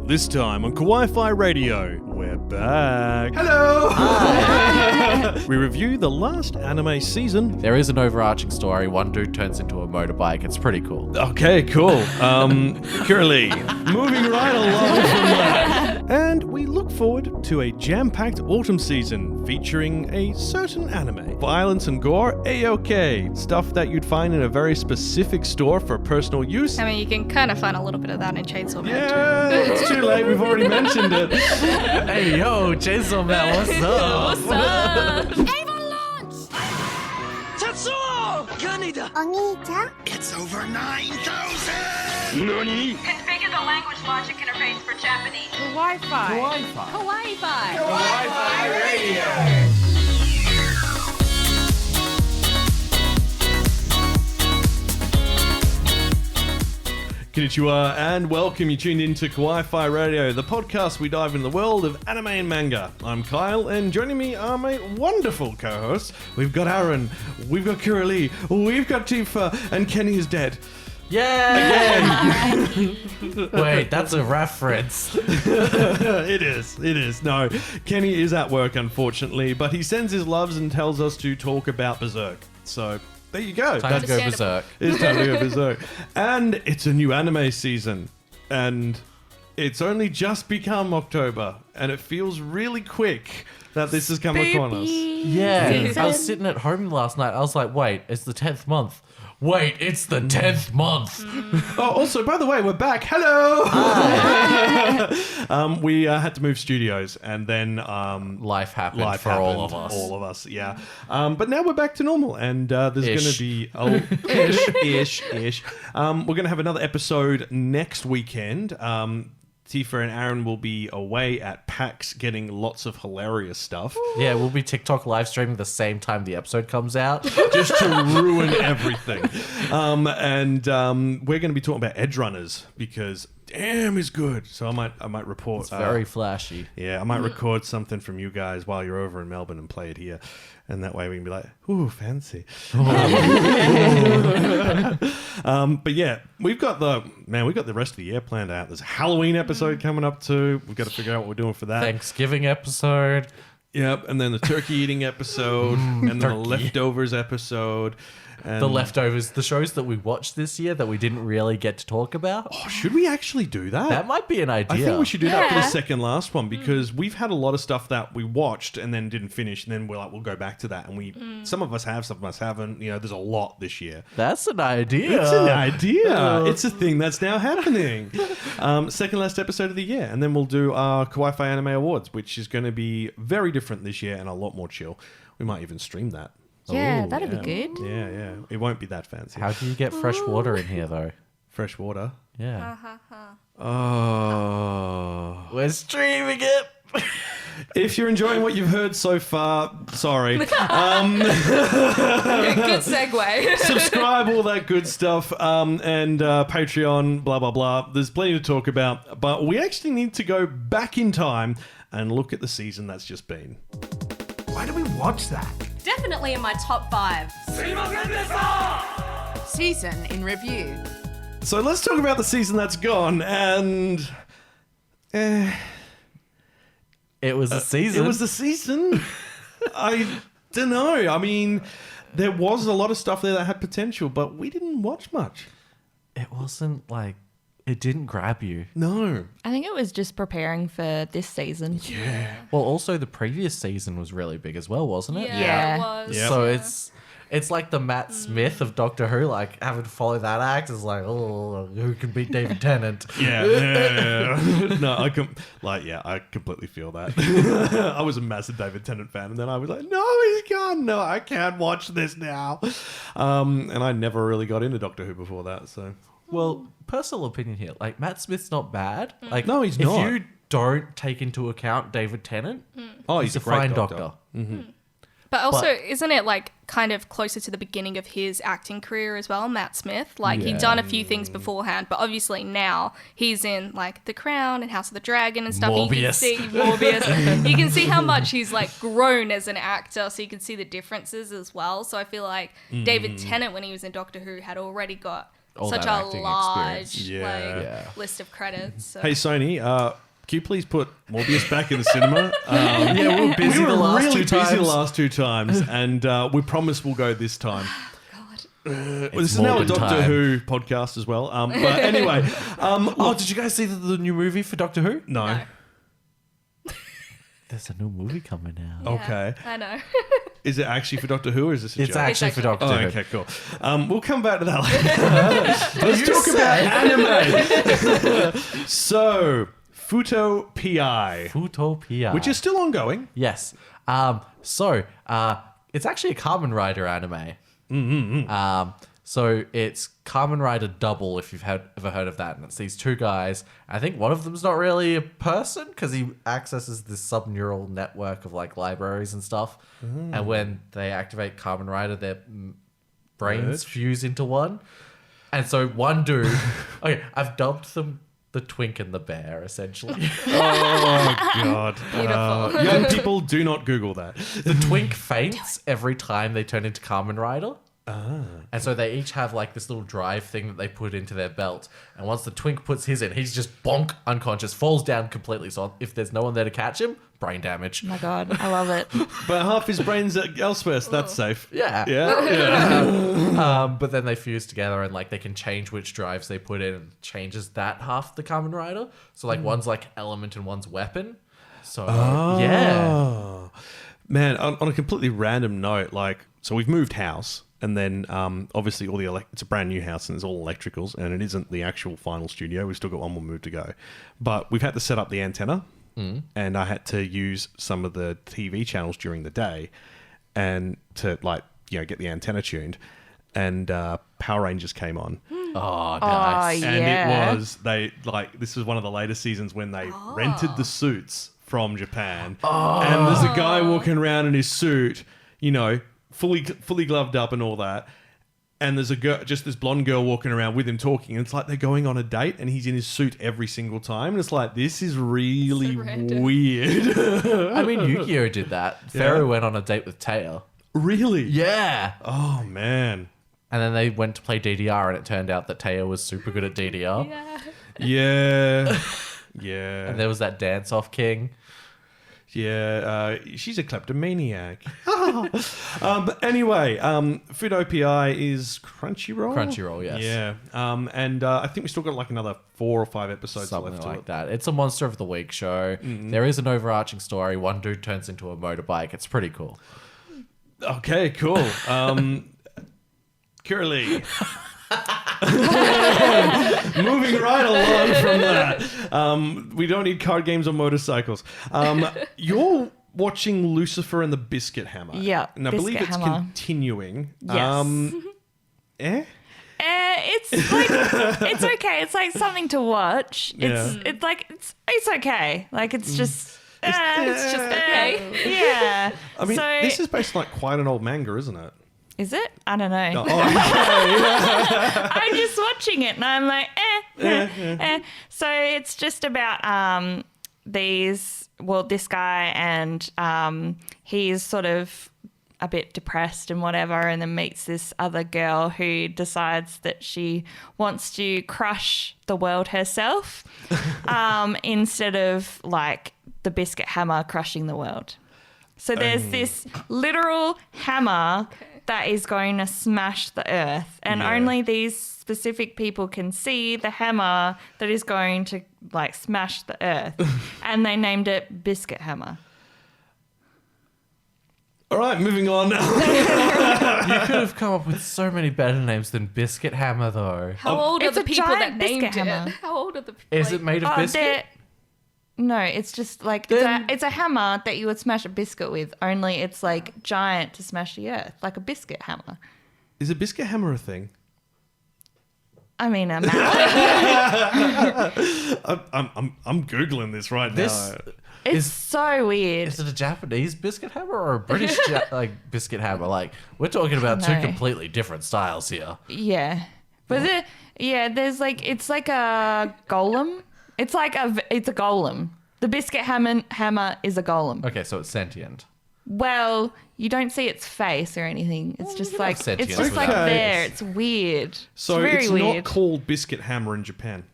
This time on Kawaii-Fi Radio, we're back. Hello! Hi! We review the last anime season. There is an overarching story. One dude turns into a motorbike. It's pretty cool. Okay, cool. Curly, moving right along from that. And we look forward to a jam-packed autumn season featuring a certain anime. Violence and gore, A-OK. Stuff that you'd find in a very specific store for personal use. I mean, you can kind of find a little bit of that in Chainsaw Man. Yeah, it's too late. We've already mentioned it. Hey, yo, Chainsaw Man, what's up? What's up? Avon launch! Tatsuo! Kaneda! Oni-chan? It's over 9,000! Nani? Configure the language logic interface for Japanese. Kawaii-Fi. Kawaii-Fi. Kawaii-Fi. Kawaii-Fi Radio! Konnichiwa and welcome. You tuned into Kawaii-Fi Radio, the podcast we dive into the world of anime and manga. I'm Kyle, and joining me are my wonderful co-hosts. We've got Aaron, we've got Kira we've got Tifa, and Kenny is dead. Yeah! Wait, that's a reference. It is. No, Kenny is at work, unfortunately, but he sends his loves and tells us to talk about Berserk. So, there you go. Time to go Berserk. It's time to go Berserk. And it's a new anime season. And it's only just become October. And it feels really quick that this has come upon us. Yeah, I was sitting at home last night. I was like, wait, it's the 10th month. Wait, it's the 10th month. Oh, also, by the way, we're back. Hello! We had to move studios, and then Life happened for all of us. All of us, yeah. But now we're back to normal, and there's going to be ish. We're going to have another episode next weekend. Tifa and Aaron will be away at PAX getting lots of hilarious stuff. Yeah, we'll be TikTok live streaming the same time the episode comes out. Just to ruin everything. We're going to be talking about Edge Runners because damn is good. So I might report. It's very flashy. Yeah, I might record something from you guys while you're over in Melbourne and play it here. And that way we can be like, ooh, fancy. But yeah, we've got the rest of the year planned out. There's a Halloween episode coming up too. We've got to figure out what we're doing for that. Thanksgiving episode. Yep, and then the turkey eating episode, and then the leftovers episode. And The leftovers, the shows that we watched this year that we didn't really get to talk about. Oh, should we actually do that? That might be an idea. I think we should do that for the second last one because we've had a lot of stuff that we watched and then didn't finish, and then we're like, we'll go back to that. And some of us have, some of us haven't. You know, there's a lot this year. That's an idea. It's an idea. It's a thing that's now happening. Second last episode of the year, and then we'll do our Kawaii-Fi Anime Awards, which is going to be very different this year and a lot more chill. We might even stream that. Yeah, Ooh, that'd be good. Yeah. It won't be that fancy. How do you get fresh water in here, though? Fresh water? Yeah. Oh. We're streaming it. If you're enjoying what you've heard so far, sorry. Good segue. Subscribe, all that good stuff, and Patreon, blah, blah, blah. There's plenty to talk about, but we actually need to go back in time and look at the season that's just been. Why do we watch that? Definitely in my top 5. Season in review. So let's talk about the season that's gone, and... It was a season. It was the season. I don't know. I mean, there was a lot of stuff there that had potential, but we didn't watch much. It wasn't like... It didn't grab you. No. I think it was just preparing for this season. Yeah. Well, also the previous season was really big as well, wasn't it? Yeah. It was. Yep. So it's like the Matt Smith of Doctor Who, like having to follow that act is like, oh, who can beat David Tennant? Yeah. No, I completely feel that. I was a massive David Tennant fan, and then I was like, no, he's gone. No, I can't watch this now. And I never really got into Doctor Who before that, so... Well, personal opinion here, like Matt Smith's not bad. Like, No, he's if not. you don't take into account David Tennant, Oh, he's a great fine doctor. But also, But- isn't it like kind of closer to the beginning of his acting career as well, Matt Smith? Like he'd done a few things beforehand, but obviously now he's in like The Crown and House of the Dragon and stuff. Morbius. You can see how much he's like grown as an actor, so you can see the differences as well. So I feel like David Tennant, when he was in Doctor Who, had already got all such that a acting large experience. Yeah. list of credits. So. Hey, Sony, can you please put Morbius back in the cinema? Yeah, we were busy we the were last really two busy times. the last 2 times, and we promise we'll go this time. Well, this is now a Morbid Doctor time. Who podcast as well. But anyway, Oh, did you guys see the new movie for Doctor Who? no. There's a new movie coming out. Yeah, Okay. I know. Is it actually for Doctor Who or is this a It's joke? actually for Doctor Oh, Who. okay, cool. We'll come back to that later. Let's talk about anime. So, Futopia, Utopia. which is still ongoing. Yes. It's actually a Kamen Rider anime. So it's Kamen Rider Double, if you've ever heard of that. And it's these 2 guys. I think one of them's not really a person because he accesses this subneural network of like libraries and stuff. And when they activate Kamen Rider, their brains Merge? fuse into one. And so one dude, okay, I've dubbed them the Twink and the Bear, essentially. Oh, God. Beautiful. Young people, do not Google that. The Twink faints every time they turn into Kamen Rider. And so they each have like this little drive thing that they put into their belt. And once the Twink puts his in, he's just bonk, unconscious, falls down completely. So if there's no one there to catch him, brain damage. Oh my god, I love it. But half his brain's elsewhere, so that's safe. Yeah. Yeah. But then they fuse together and like they can change which drives they put in and changes that half the Kamen Rider. So like one's like element and one's weapon. So yeah. Oh. Man, on a completely random note, like, so we've moved house. And then, obviously, all it's a brand new house and it's all electricals, and it isn't the actual final studio. We've still got one more move to go. But we've had to set up the antenna, and I had to use some of the TV channels during the day, and to get the antenna tuned. And Power Rangers came on, Oh, nice. Oh, and yeah. it was this was one of the later seasons when they rented the suits from Japan, and there's a guy walking around in his suit, fully gloved up and all that, and there's a girl, just this blonde girl walking around with him talking, and it's like they're going on a date and he's in his suit every single time, and it's like, this is really So random. weird. I mean, Yu-Gi-Oh did that. Pharaoh went on a date with Taya. Really? Yeah. Oh man. And then they went to play DDR, and it turned out that Taya was super good at DDR. Yeah. Yeah. And there was that dance-off king. Yeah, she's a kleptomaniac. But anyway, Futopia is Crunchyroll? Crunchyroll, yes. Yeah. And I think we still got like another 4 or 5 episodes Something left to like it. that. It's a Monster of the Week show. There is an overarching story. One dude turns into a motorbike. It's pretty cool. Okay, cool. Curly. Moving right along from that. We don't need card games or motorcycles. You're watching Lucifer and the Biscuit Hammer. Yeah, And I believe Biscuit it's Hammer. continuing. Yes. It's like it's okay. It's like something to watch. It's okay. Like it's just It's just okay. yeah. I mean, so, this is based on like quite an old manga, isn't it? is it? I don't know. Oh, I'm just watching it and I'm like, eh. So it's just about this guy and he's sort of a bit depressed and whatever, and then meets this other girl who decides that she wants to crush the world herself instead of like the Biscuit Hammer crushing the world. So there's this literal hammer that is going to smash the earth, and Yeah. only these specific people can see the hammer that is going to like smash the earth, and they named it Biscuit Hammer. all right, moving on. You could have come up with so many better names than Biscuit Hammer, though. How old are It's the a people that giant named biscuit it? hammer. How old are the people? Is it made of Oh, biscuit? no, it's just like Then- it's a hammer that you would smash a biscuit with. Only it's like giant to smash the earth, like a biscuit hammer. Is a Biscuit Hammer a thing? I mean, a mallet. I'm googling this right This now. It's so weird. is it a Japanese biscuit hammer or a British biscuit hammer? Like, we're talking about two No. completely different styles here. Yeah, but there's like it's like a golem. It's a golem. The biscuit hammer is a golem. Okay, so it's sentient. Well, you don't see its face or anything. It's just like sentience it's just without like face. there. It's weird. So it's very it's weird. not called Biscuit Hammer in Japan.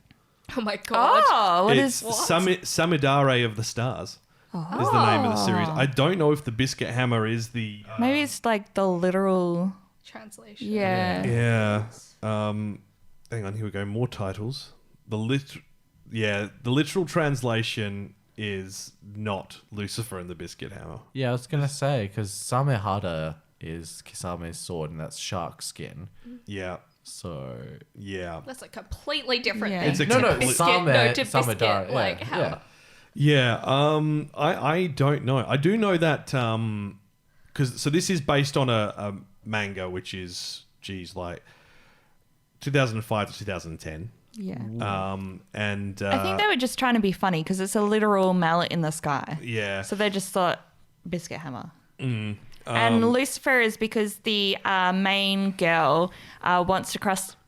Oh my god. Oh, what It's is Samidare of the Stars is the name of the series. I don't know if the Biscuit Hammer is the... maybe it's like the literal. Translation. Yeah. Yeah. Hang on, here we go. More titles. The literal translation is not Lucifer and the Biscuit Hammer. Yeah, I was going to say, because Samehada is Kisame's sword, and that's shark skin. Yeah. So... Yeah. That's a completely different Yeah. thing. It's a No, complete- biscuit, no, to biscuit. Samedara, Like, how? yeah. Yeah. I don't know. I do know that so this is based on a manga which is like 2005 to 2010. Yeah. And I think they were just trying to be funny because it's a literal mallet in the sky. yeah. So they just thought biscuit hammer. And Lucifer is because the main girl wants to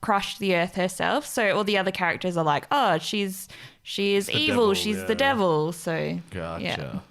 crush the earth herself. So all the other characters are like, oh, she is the evil. devil, She's yeah. the devil. So Gotcha.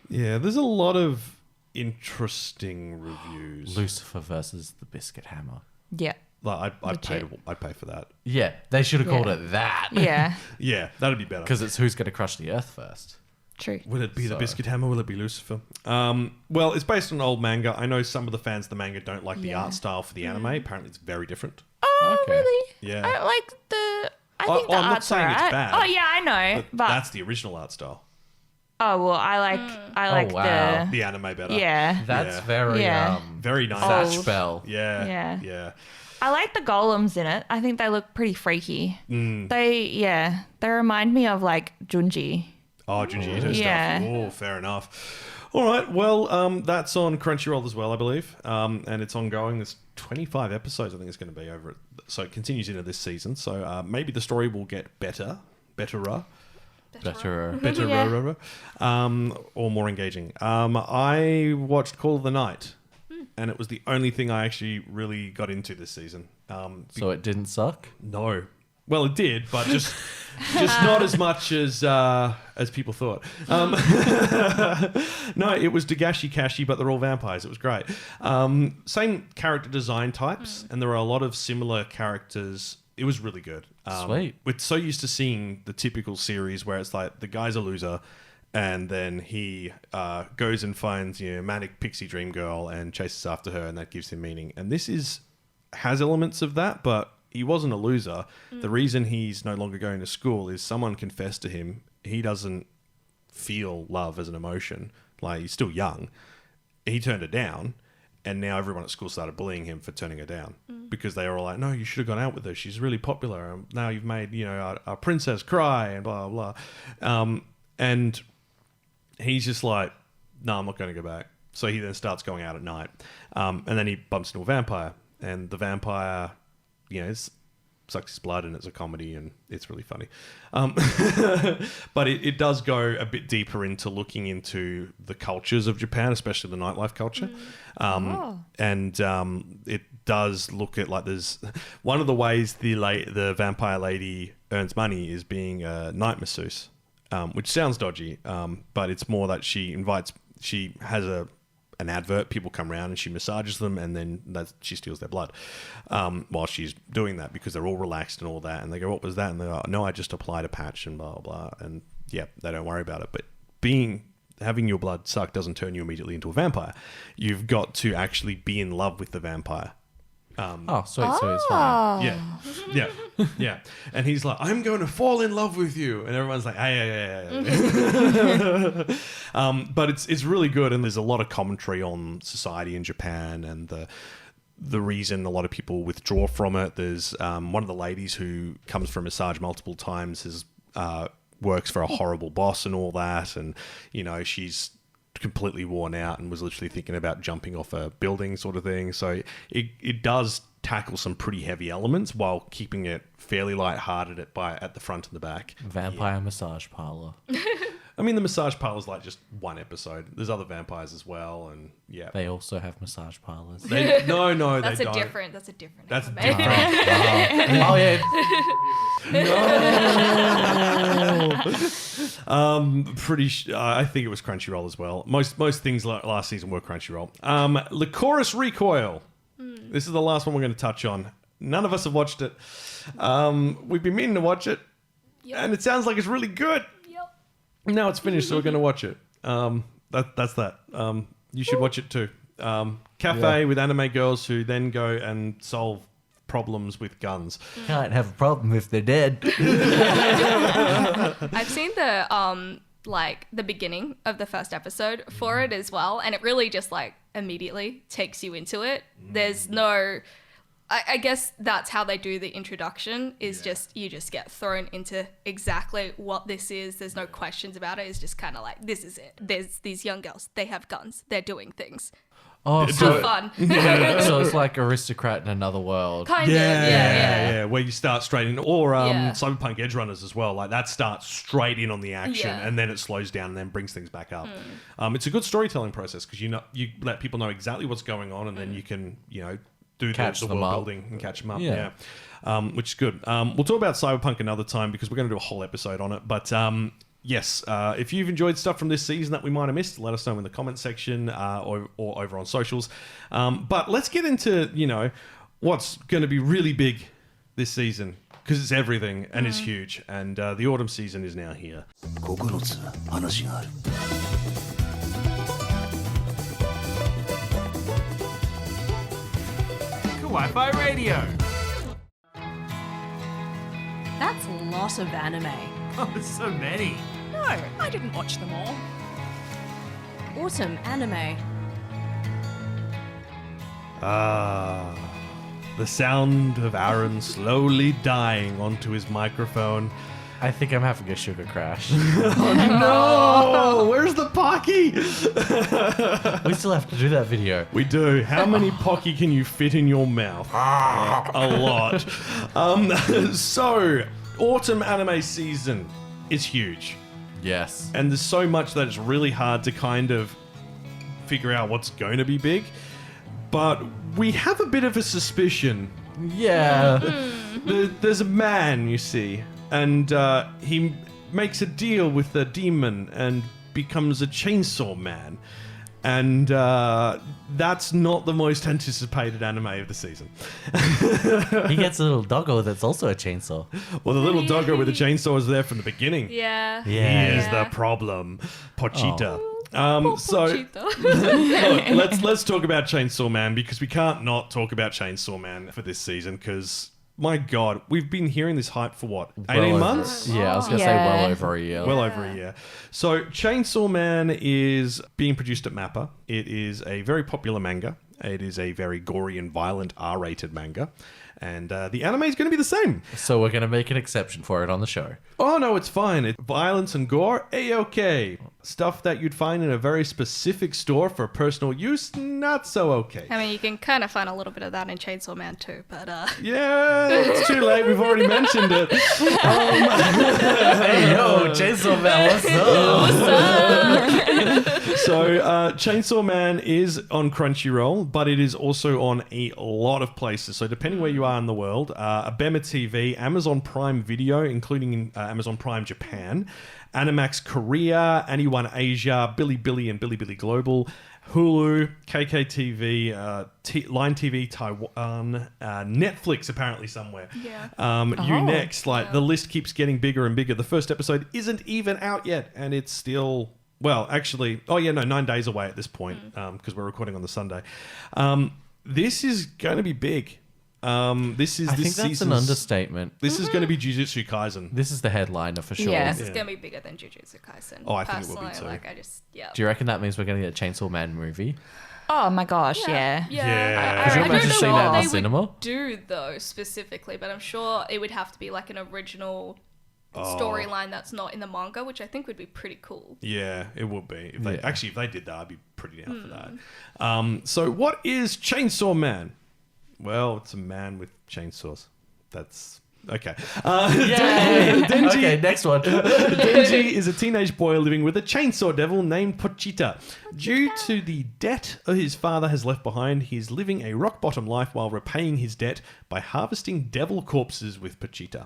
Yeah, there's a lot of interesting reviews. Lucifer versus the Biscuit Hammer. yeah. Like I'd Legit. pay for that. Yeah, they should have called Yeah. it that. Yeah. Yeah, that'd be better. Because it's who's going to crush the earth first. True. Will it be the So- Biscuit Hammer? Will it be Lucifer? Well, it's based on an old manga. I know some of the fans of the manga don't like the Yeah. art style for the anime. Apparently, it's very different. Oh, Okay. really? Yeah. I like the. I Oh, think the I'm not art's saying it's alright. bad, Oh yeah, I know. But That's the original art style. oh well, I like wow. The anime better. yeah. That's Yeah. very Yeah. Very nice. Old. Satch Bell. Yeah. Yeah. Yeah. I like the golems in it. I think they look pretty freaky. Mm. They remind me of like Junji. Oh, Junji Ito Yeah. stuff. Oh, fair enough. All right. Well, that's on Crunchyroll as well, I believe. And it's ongoing. There's 25 episodes, I think it's going to be over it. So it continues into this season. So maybe the story will get betterer. Better. Better, or more engaging. I watched Call of the Night, and it was the only thing I actually really got into this season. So it didn't suck? No, well, it did, but just not as much as people thought. No, it was Dagashi Kashi, but they're all vampires. It was great. Same character design types, and there were a lot of similar characters. It was really good. Sweet. We're so used to seeing the typical series where it's like the guy's a loser, and then he goes and finds manic pixie dream girl and chases after her, and that gives him meaning. And this has elements of that, but he wasn't a loser. The reason he's no longer going to school is someone confessed to him he doesn't feel love as an emotion. Like, he's still young. He turned her down. And now everyone at school started bullying him for turning her down because they were all like, no, you should have gone out with her. She's really popular. And now you've made, our princess cry and blah, blah, blah. And he's just like, no, I'm not going to go back. So he then starts going out at night. And then he bumps into a vampire. And the vampire, sucks his blood, and it's a comedy, and it's really funny. But it does go a bit deeper into looking into the cultures of Japan, especially the nightlife culture. And it does look at, like, there's one of the ways the vampire lady earns money is being a night masseuse, which sounds dodgy, but it's more that she has an advert, people come around and she massages them, and then she steals their blood while she's doing that, because they're all relaxed and all that, and they go, what was that? And they go, no, I just applied a patch and blah, blah, blah. And yeah, they don't worry about it. But having your blood sucked doesn't turn you immediately into a vampire. You've got to actually be in love with the vampire. Oh, sweet. So it's fine. Yeah. And he's like, I'm going to fall in love with you. And everyone's like, hey. But it's really good. And there's a lot of commentary on society in Japan and the reason a lot of people withdraw from it. There's one of the ladies who comes for a massage multiple times, works for a horrible boss and all that. And, she's completely worn out and was literally thinking about jumping off a building, sort of thing. So it does tackle some pretty heavy elements while keeping it fairly lighthearted at the front and the back. Vampire massage parlor. I mean, the massage parlor is like just one episode. There's other vampires as well, and yeah. They also have massage parlors. No, That's they a don't. different. That's a different. That's anime. different. Oh, yeah. I think it was Crunchyroll as well. Most things last season were Crunchyroll. Lycoris Recoil. This is the last one we're going to touch on. None of us have watched it. We've been meaning to watch it, and it sounds like it's really good. Yep. Now it's finished, so we're going to watch it. That's that. You should watch it too. Cafe with anime girls who then go and solve problems with guns. Can't have a problem if they're dead. I've seen the the beginning of the first episode for it as well, and it really just like immediately takes you into it. There's no, I guess that's how they do the introduction. Is just you just get thrown into exactly what this is. There's no questions about it. It's just kind of like, this is it. There's these young girls. They have guns. They're doing things. Oh, Have fun. so it's like Aristocrat in another world. Kind of. Yeah. Where you start straight in, or Yeah. Cyberpunk Edge Runners as well. Like that starts straight in on the action, Yeah. and then it slows down and then brings things back up. It's a good storytelling process because you let people know exactly what's going on, and then you can do Catch the them world up. building and catch them up. Yeah. Which is good. We'll talk about Cyberpunk another time because we're going to do a whole episode on it. But yes, if you've enjoyed stuff from this season that we might have missed, let us know in the comment section or over on socials. But let's get into what's going to be really big this season because it's everything and it's huge. And the autumn season is now here. 9つ話がある Kawaii-Fi Radio. That's a lot of anime. Oh, there's so many. No, I didn't watch them all. Autumn anime. The sound of Aaron slowly dying onto his microphone. I think I'm having a sugar crash. No! Where's the Pocky? We still have to do that video. We do. How many Pocky can you fit in your mouth? A lot. So, autumn anime season is huge. Yes. And there's so much that it's really hard to kind of figure out what's going to be big. But we have a bit of a suspicion. Yeah. There's a man, you see, and he makes a deal with a demon and becomes a chainsaw man. And that's not the most anticipated anime of the season. He gets a little doggo that's also a chainsaw. Well, the little doggo with the chainsaw is there from the beginning. Yeah. He Yeah. is the problem. Pochita. So Pochita. look, let's talk about Chainsaw Man because we can't not talk about Chainsaw Man for this season because my God, we've been hearing this hype for what, 18 months? Yeah, I was going to say well over a year. Well over a year. So Chainsaw Man is being produced at MAPPA. It is a very popular manga. It is a very gory and violent R-rated manga. And the anime is going to be the same. So we're going to make an exception for it on the show. Oh, no, it's fine. It's violence and gore, A-okay. Stuff that you'd find in a very specific store for personal use, not so okay. I mean, you can kind of find a little bit of that in Chainsaw Man too, but Yeah, it's too late. We've already mentioned it. Hey, yo, Chainsaw Man, what's up? So, Chainsaw Man is on Crunchyroll, but it is also on a lot of places. So, depending where you are in the world, Abema TV, Amazon Prime Video, including Amazon Prime Japan, Animax Korea, Anyone Asia, Bilibili and Bilibili Global, Hulu, KKTV, Line TV Taiwan, Netflix apparently somewhere. Yeah. Unext, like the list keeps getting bigger and bigger. The first episode isn't even out yet, and it's still, well, actually, 9 days away at this point because we're recording on the Sunday. This is going to be big. This is I this think that's season's an understatement. This is going to be Jujutsu Kaisen. This is the headliner for sure. Yeah. this is gonna be bigger than Jujutsu Kaisen. Oh, I think it will be personally. too. Like, I just, yeah. Do you reckon that means we're going to get a Chainsaw Man movie? Oh my gosh, yeah. Yeah. Could you I imagine don't know seeing what that in they the cinema? would do though specifically, but I'm sure it would have to be like an original storyline that's not in the manga, which I think would be pretty cool. Yeah, it would be. If they Yeah. actually, if they did that, I'd be pretty down for that. So, what is Chainsaw Man? Well, it's a man with chainsaws. That's okay. Denji, Okay, next one. Denji is a teenage boy living with a chainsaw devil named Pochita. Due to the debt his father has left behind, he is living a rock bottom life while repaying his debt by harvesting devil corpses with Pochita.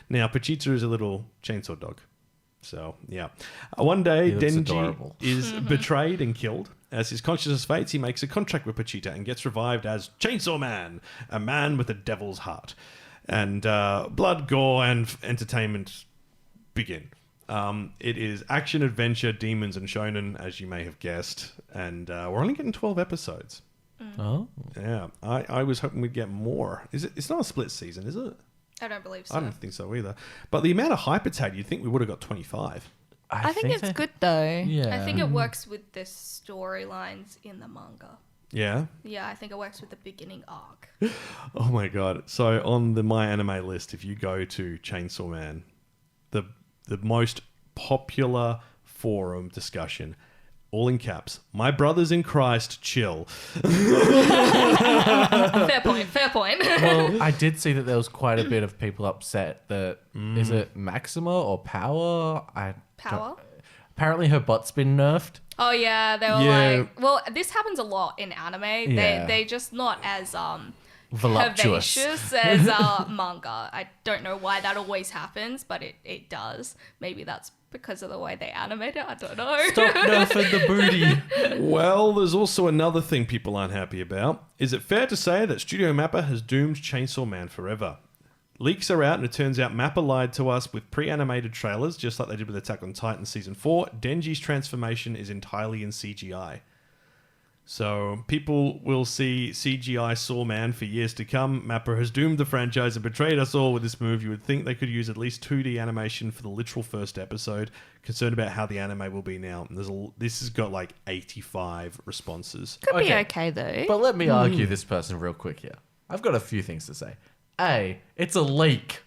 Now, Pochita is a little chainsaw dog. So, yeah. One day, He looks Denji adorable. is betrayed and killed. As his consciousness fades, he makes a contract with Pochita and gets revived as Chainsaw Man, a man with a devil's heart. And blood, gore, and entertainment begin. It is action, adventure, demons, and shonen, as you may have guessed. And we're only getting 12 episodes. Oh. Yeah, I was hoping we'd get more. It's not a split season, is it? I don't believe so. I don't think so either. But the amount of hype it's had, you'd think we would have got 25. I think it's good though. Yeah. I think it works with the storylines in the manga. Yeah? Yeah, I think it works with the beginning arc. Oh my god. So on the My Anime list, if you go to Chainsaw Man, the most popular forum discussion, all in caps, my brothers in Christ, chill. Fair point. Fair point. Well, I did see that there was quite a bit of people upset that is it Maxima or Power? Power? Apparently her butt's been nerfed. Oh yeah, they were Yeah. like, well, this happens a lot in anime. Yeah. They just not as Voluptuous. vivacious as manga. I don't know why that always happens, but it does. Maybe that's because of the way they animate it. I don't know. Stop nerfing the booty. Well, there's also another thing people aren't happy about. Is it fair to say that Studio Mappa has doomed Chainsaw Man forever? Leaks are out, and it turns out Mappa lied to us with pre-animated trailers, just like they did with Attack on Titan Season 4. Denji's transformation is entirely in CGI. So people will see CGI Saw Man for years to come. Mappa has doomed the franchise and betrayed us all with this move. You would think they could use at least 2D animation for the literal first episode. Concerned about how the anime will be now. And this has got like 85 responses. Could be Okay. okay though. But let me argue this person real quick here. I've got a few things to say. A, it's a leak.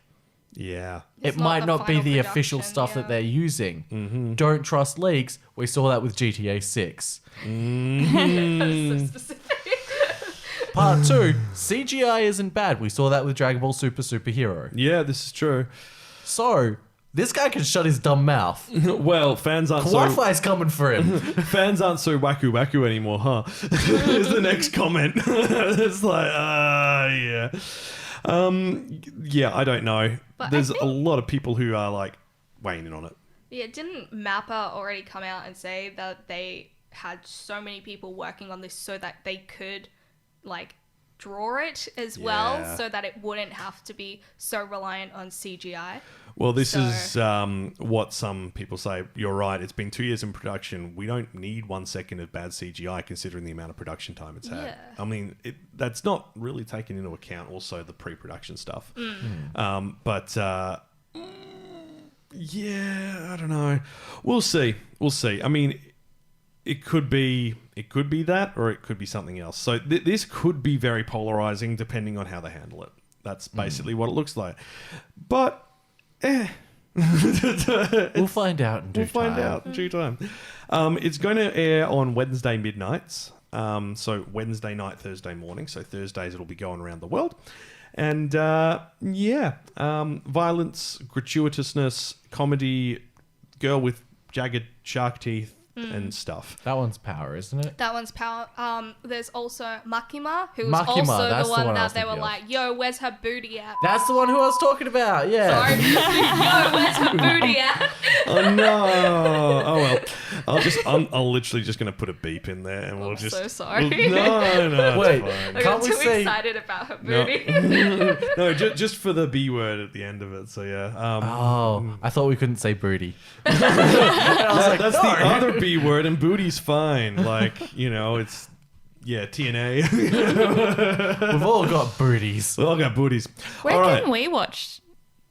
Yeah. It's It not might the not be final the official production, stuff yeah. that they're using. Don't trust leaks. We saw that with GTA 6. So specific. Part 2, CGI isn't bad. We saw that with Dragon Ball Super Superhero. Yeah, this is true. So, this guy can shut his dumb mouth. Well, fans aren't so Wi-Fi's coming for him. fans aren't so waku waku anymore, huh? Is the next comment. It's like, yeah. Yeah, I don't know. But I There's think- a lot of people who are like weighing in on it. Yeah, didn't Mappa already come out and say that they had so many people working on this so that they could like draw it as Yeah. well, so that it wouldn't have to be so reliant on CGI? Well, this So- is what some people say. You're right. It's been 2 years in production. We don't need 1 second of bad CGI considering the amount of production time it's had. Yeah. I mean, that's not really taken into account also the pre-production stuff. But yeah, I don't know. We'll see. We'll see. I mean, it could be that, or it could be something else. So this could be very polarizing depending on how they handle it. That's basically what it looks like. But We'll find out in due we'll find time. out in due time. It's going to air on Wednesday midnights. So Wednesday night, Thursday morning. So Thursdays it'll be going around the world. And violence, gratuitousness, comedy, girl with jagged shark teeth and stuff. That one's Power, isn't it? That one's Power. There's also Makima, who's Makima, also that's the the one one I that was they were thinking of. like, yo, where's her booty at? That's the one who I was talking about, yeah. Sorry. Yo, where's her booty at? Oh no! Oh well. I'm literally just going to put a beep in there, and we'll I'm just. so sorry. No, Wait. it's fine. I got Can't we too say- excited about her No. booty. No, just for the B word at the end of it. So yeah. Oh, I thought we couldn't say booty. That's the other B word, and booty's fine. Like, you know, it's TNA. We've all got booties. We all got booties. Where All right. can we watch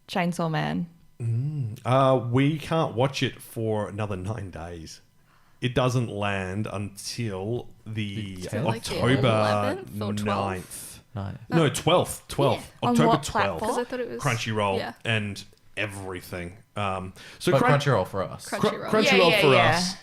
Chainsaw Man? We can't watch it for another 9 days. It doesn't land until the Like October 11th or 9th. Nice. No, 12th. 12th. Yeah. On October what 12th. platform? Because I thought it was Crunchyroll Yeah. and everything. So But Crunchyroll for us. Crunchyroll. Crunchyroll Yeah, for yeah. us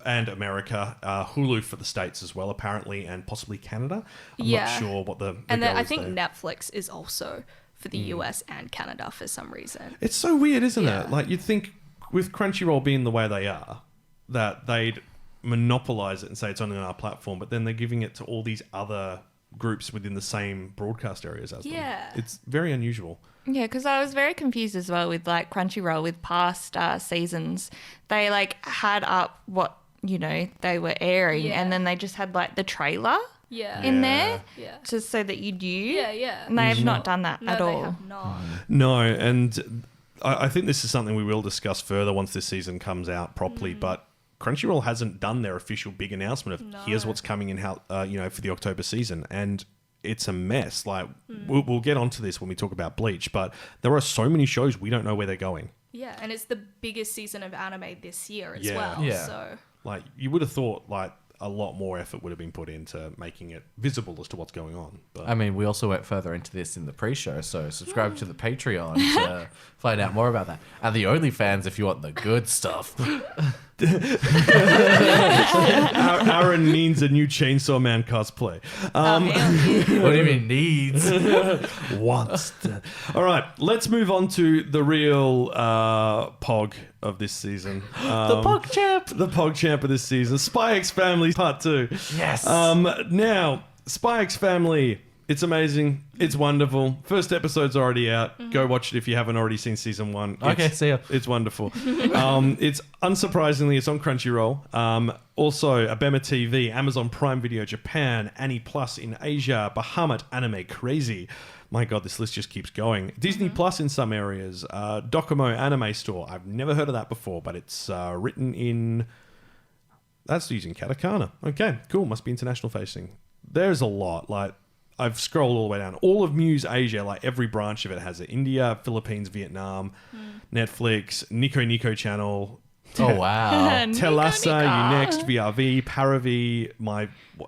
and America, Hulu for the States as well, apparently, and possibly Canada. I'm Yeah. not sure what the And then go I is think there. Netflix is also for the US and Canada for some reason. It's so weird, isn't Yeah. it? Like, you'd think with Crunchyroll being the way they are, that they'd monopolize it and say it's only on our platform, but then they're giving it to all these other groups within the same broadcast areas as them. Yeah. It's very unusual. Yeah, because I was very confused as well with like Crunchyroll with past seasons. They like had up what, they were airing Yeah. and then they just had like the trailer Yeah. in there Yeah. just so that you knew. Yeah. And they have not done that No, at they all. have not. No, and I think this is something we will discuss further once this season comes out properly. But Crunchyroll hasn't done their official big announcement of here's what's coming in, how for the October season, and it's a mess. Like we'll get onto this when we talk about Bleach, but there are so many shows we don't know where they're going. Yeah, and it's the biggest season of anime this year as Yeah. well. Yeah. So Like you would have thought, like a lot more effort would have been put into making it visible as to what's going on. But I mean, we also went further into this in the pre-show, so subscribe to the Patreon to find out more about that. And the OnlyFans if you want the good stuff. Aaron needs a new Chainsaw Man cosplay. What do you mean needs? Wants to. All right, let's move on to the real Pog of this season. The PogChamp. The PogChamp of this season. Spy X Family Part 2. Yes. Now, Spy X Family, it's amazing. It's wonderful. First episode's already out. Go watch it if you haven't already seen season 1. Okay, see ya. It's wonderful. It's unsurprisingly, it's on Crunchyroll. Also, Abema TV, Amazon Prime Video Japan, Annie Plus in Asia, Bahamut Anime Crazy. My God, this list just keeps going. Disney Plus in some areas. Docomo Anime Store. I've never heard of that before, but it's written in... That's using katakana. Okay, cool. Must be international facing. There's a lot. Like, I've scrolled all the way down. All of Muse Asia, like every branch of it has it. India, Philippines, Vietnam, Netflix, Nico Nico Channel, Oh, wow. Telasa, Unext, VRV, Paravi,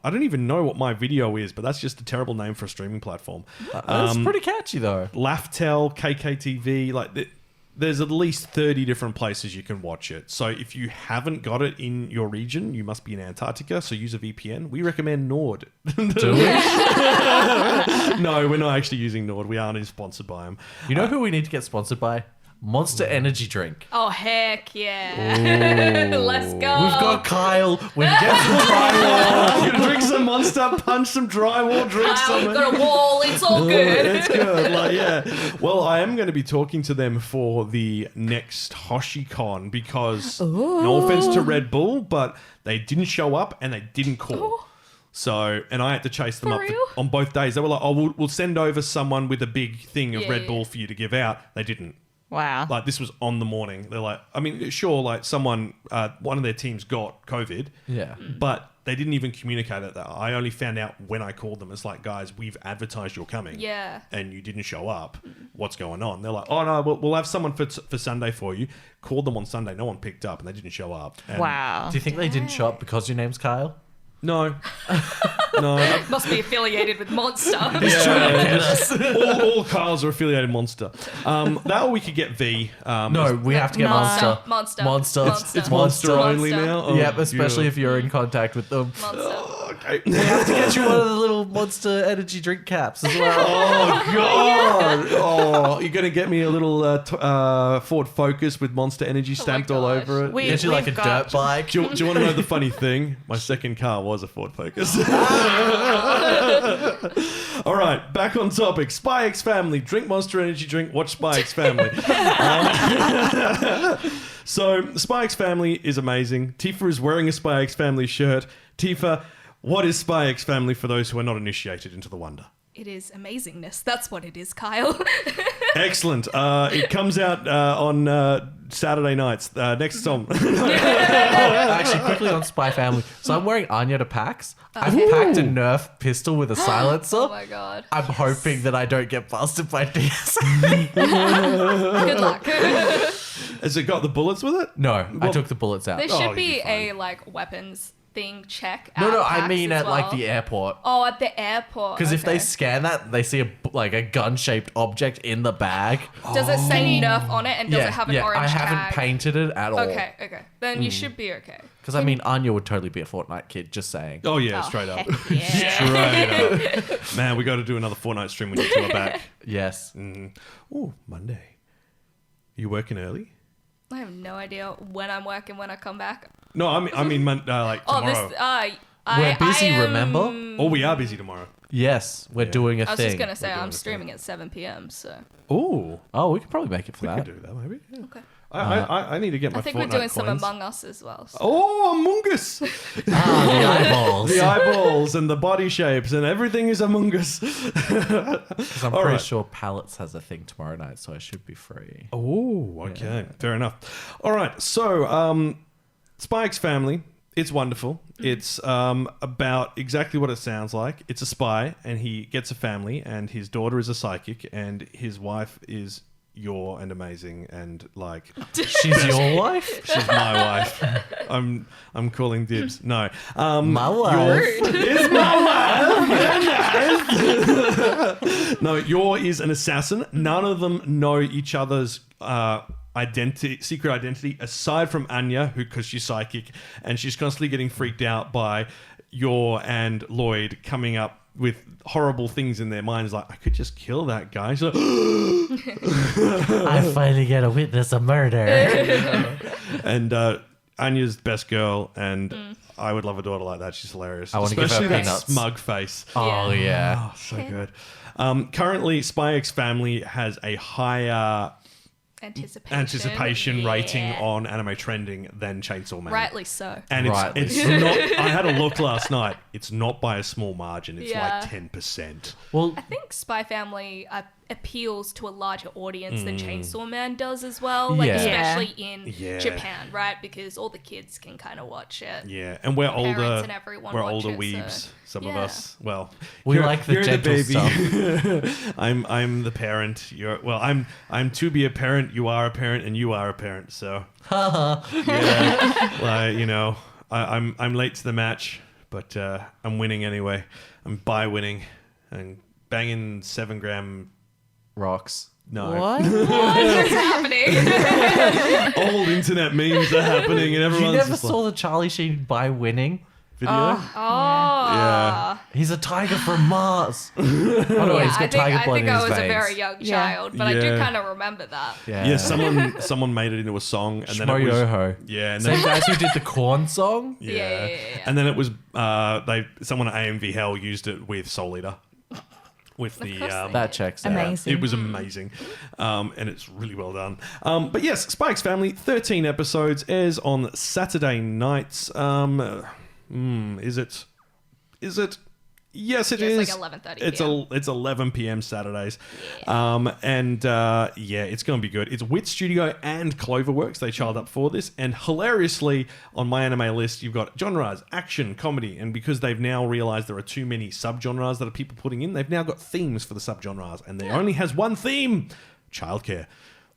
I don't even know what My Video is, but that's just a terrible name for a streaming platform. That's pretty catchy, though. Laftel, KKTV, there's at least 30 different places you can watch it. So if you haven't got it in your region, you must be in Antarctica, so use a VPN. We recommend Nord. Do it. No, we're not actually using Nord. We aren't sponsored by them. You know who we need to get sponsored by? Monster Energy Drink. Oh, heck yeah. Let's go. We've got Kyle. We can get some drywall. Drink some Monster, punch some drywall, drink some... We've got a wall. It's all good. It's good. Yeah. Well, I am going to be talking to them for the next HoshiCon because, no offense to Red Bull, but they didn't show up and they didn't call. So, and I had to chase them For up real? on both days. They were like, oh, we'll send over someone with a big thing of Yeah, Red yeah. Bull for you to give out. They didn't. Wow. Like, this was on the morning. They're like, I mean, sure, like someone, one of their teams got COVID. Yeah. But they didn't even communicate it. I only found out when I called them. It's like, guys, we've advertised you're coming. Yeah. And you didn't show up. What's going on? They're like, oh, no, we'll have someone for Sunday for you. Called them on Sunday. No one picked up and they didn't show up. And Wow. Do you think they didn't show up because your name's Kyle? No. No. Must be affiliated with Monster. all Kyles are affiliated Monster. That or we could get V. No, we have to get No. Monster. Monster. Monster. Monster. It's Monster only Monster. now. Oh, Yep, especially yeah. if you're in contact with them. Monster. Okay. We have to get you one of the little Monster Energy drink caps as well. Oh God! Oh, you're gonna get me a little Ford Focus with Monster Energy stamped all gosh. over it. Get you like a We've got- dirt bike. Do you want to know the funny thing? My second car was a Ford Focus. All right, back on topic. Spy X Family. Drink Monster Energy drink. Watch Spy X Family. So, Spy X Family is amazing. Tifa is wearing a Spy X Family shirt. Tifa, what is Spy X Family for those who are not initiated into the wonder? It is amazingness. That's what it is, Kyle. Excellent. It comes out on Saturday nights. Next song. Actually, quickly on Spy Family. So I'm wearing Anya to PAX. I've packed a Nerf pistol with a silencer. Oh my god. I'm hoping that I don't get busted by DS. Good luck. Has it got the bullets with it? No, I took the bullets out. There Oh, should you'll be be fine. a weapons thing check. No, at I PAX mean as at like well. the airport. Oh, at the airport. Because if they okay. scan that, they see a gun-shaped object in the bag. Does it say Nerf on it and does it have an orange I haven't tag? painted it at all. Okay. Then you should be okay. Because I mean, Anya would totally be a Fortnite kid. Just saying. Oh, yeah, Oh, straight up. heck yeah. Straight up. Man, we got to do another Fortnite stream when you two are back. Yes. Oh, Monday. You working early? I have no idea when I'm working when I come back. No, I mean like Oh, tomorrow. this. We're busy, I am- remember? Oh, we are busy tomorrow. Yes, we're doing a I was thing. just gonna say doing I'm a streaming at 7 p.m. So Ooh, Oh, we could probably make it for we that. could do that maybe. Yeah. okay. I need to get my I think Fortnite we're doing some coins. Among Us as well. So. Oh, Among Us! The eyeballs. The eyeballs and the body shapes and everything is Among Us. 'Cause I'm All pretty right. sure Palettes has a thing tomorrow night, so I should be free. Oh, okay. Fair enough. All right. So, Spy X Family, it's wonderful. It's about exactly what it sounds like. It's a spy, and he gets a family, and his daughter is a psychic, and his wife is and amazing, and like She's your wife? she's my wife. I'm calling dibs. No, My wife. is my wife. No, Yor is an assassin. None of them know each other's secret identity, aside from Anya, because she's psychic, and she's constantly getting freaked out by Yor and Lloyd coming up with horrible things in their minds, like I could just kill that guy. She's like, I finally get to witness a murder. and Anya's best girl, and I would love a daughter like that. She's hilarious. I wanna give her Especially that peanuts. smug face. Oh, yeah. Oh, so good. Currently, Spy X Family has a higher anticipation rating Yeah. on anime trending than Chainsaw Man. Rightly so. And Rightly it's not. I had a look last night. It's not by a small margin. It's Yeah. like 10%. Well, I think Spy Family appeals to a larger audience than Chainsaw Man does as well. Like Yeah. especially in Yeah. Japan, right? Because all the kids can kind of watch it. Yeah, and we're Parents older. and everyone We're watch older it, weebs. so- Some of Yeah. us. Well, We like the you're gentle stuff. I'm the parent. I'm to be a parent. You are a parent, and you are a parent. So yeah, like, I'm late to the match, but I'm winning anyway. I'm by winning and banging 7-gram. rocks. No, What? What's happening? old internet memes are happening, and You everyone's never just saw the Charlie Sheen by winning? video. Oh. Yeah. He's a tiger from Mars. Oh, no, he's got I tiger blood think in I his was a veins. very young Yeah. child, but I do Yeah. kind of remember that. Yeah, someone made it into a song, and then it was Shmo-Yo-Ho. yeah, and Same then guys who did the Corn song? Yeah. and then it was someone at AMV Hell used it with Soul Eater, with the course they That checks out. Amazing. it was amazing, and it's really well done. But yes, Spy X Family, 13 episodes, airs on Saturday nights. Is it? Yes, it Yeah, is. it's like 11:30 It's 11 p.m. Saturdays, and it's going to be good. It's Wit Studio and Cloverworks. They child up for this, and hilariously, on my anime list, you've got genres, action, comedy, and because they've now realized there are too many subgenres that are people putting in, they've now got themes for the subgenres, and there only has one theme: childcare.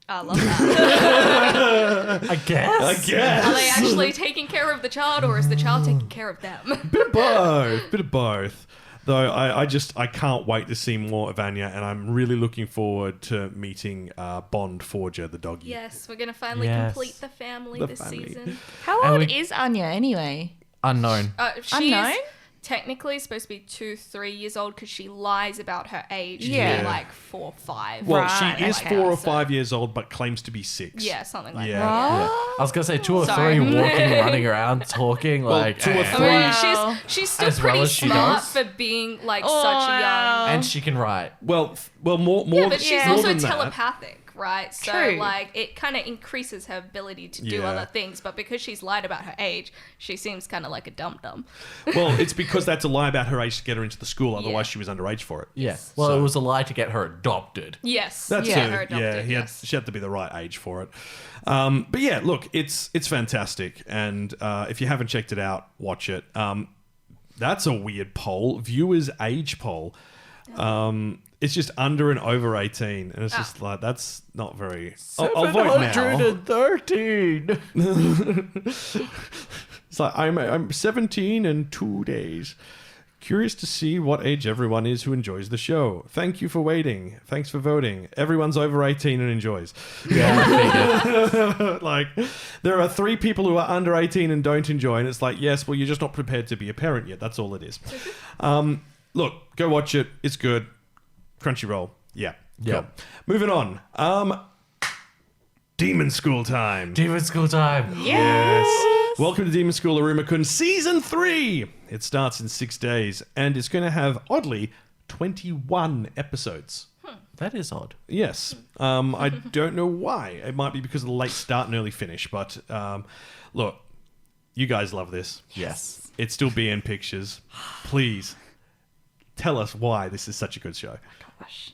I love that. I guess. Are they actually taking care of the child, or is the child taking care of them? Bit of both. Though I can't wait to see more of Anya, and I'm really looking forward to meeting Bond Forger, the doggy. Yes, we're gonna finally Yes. complete the family The this family. season. How And old we- is Anya anyway? Unknown. She's Unknown? technically supposed to be 2-3 years old because she lies about her age to Yeah. be like 4 or 5. Well, Right, she is okay. 4 or So- 5 years old, but claims to be 6. Yeah, something like Yeah. that. Yeah. I was going to say 2 or Sorry. 3 walking, running around, talking like... 2 or eh. 3. I mean, Wow. she's still As well pretty as she smart does. for being like Oh, such a young. wow. And she can write. Well, more. Yeah, but she's Yeah. more also than that. telepathic, right? So True. like it kind of increases her ability to do Yeah. other things. But because she's lied about her age, she seems kind of like a dum dum. Well, it's because that's a lie about her age to get her into the school. Otherwise, Yeah. she was underage for it. Yeah. Well, So- it was a lie to get her adopted. Yes, That's yeah, it. her adopted. Yeah, Yes. she had to be the right age for it. But yeah, look, it's fantastic, and if you haven't checked it out, watch it. That's a weird poll, viewers' age poll. It's just under and over 18, and it's just like that's not very. I'll vote now. 713. It's like I'm 17 in 2 days. Curious to see what age everyone is who enjoys the show. Thank you for waiting. Thanks for voting. Everyone's over 18 and enjoys. Yeah, I figured. Like, there are 3 people who are under 18 and don't enjoy, and it's like, yes, well, you're just not prepared to be a parent yet. That's all it is. Look, go watch it. It's good. Crunchyroll. Yeah. Yeah. Cool. Moving on. Demon School time. Demon School time. Yes. Welcome to Demon School Iruma-Kun Season 3. It starts in 6 days, and it's going to have, oddly, 21 episodes. That is odd. Yes. I don't know why. It might be because of the late start and early finish, but look, you guys love this. Yes. It's still BN Pictures. Please tell us why this is such a good show. Gosh.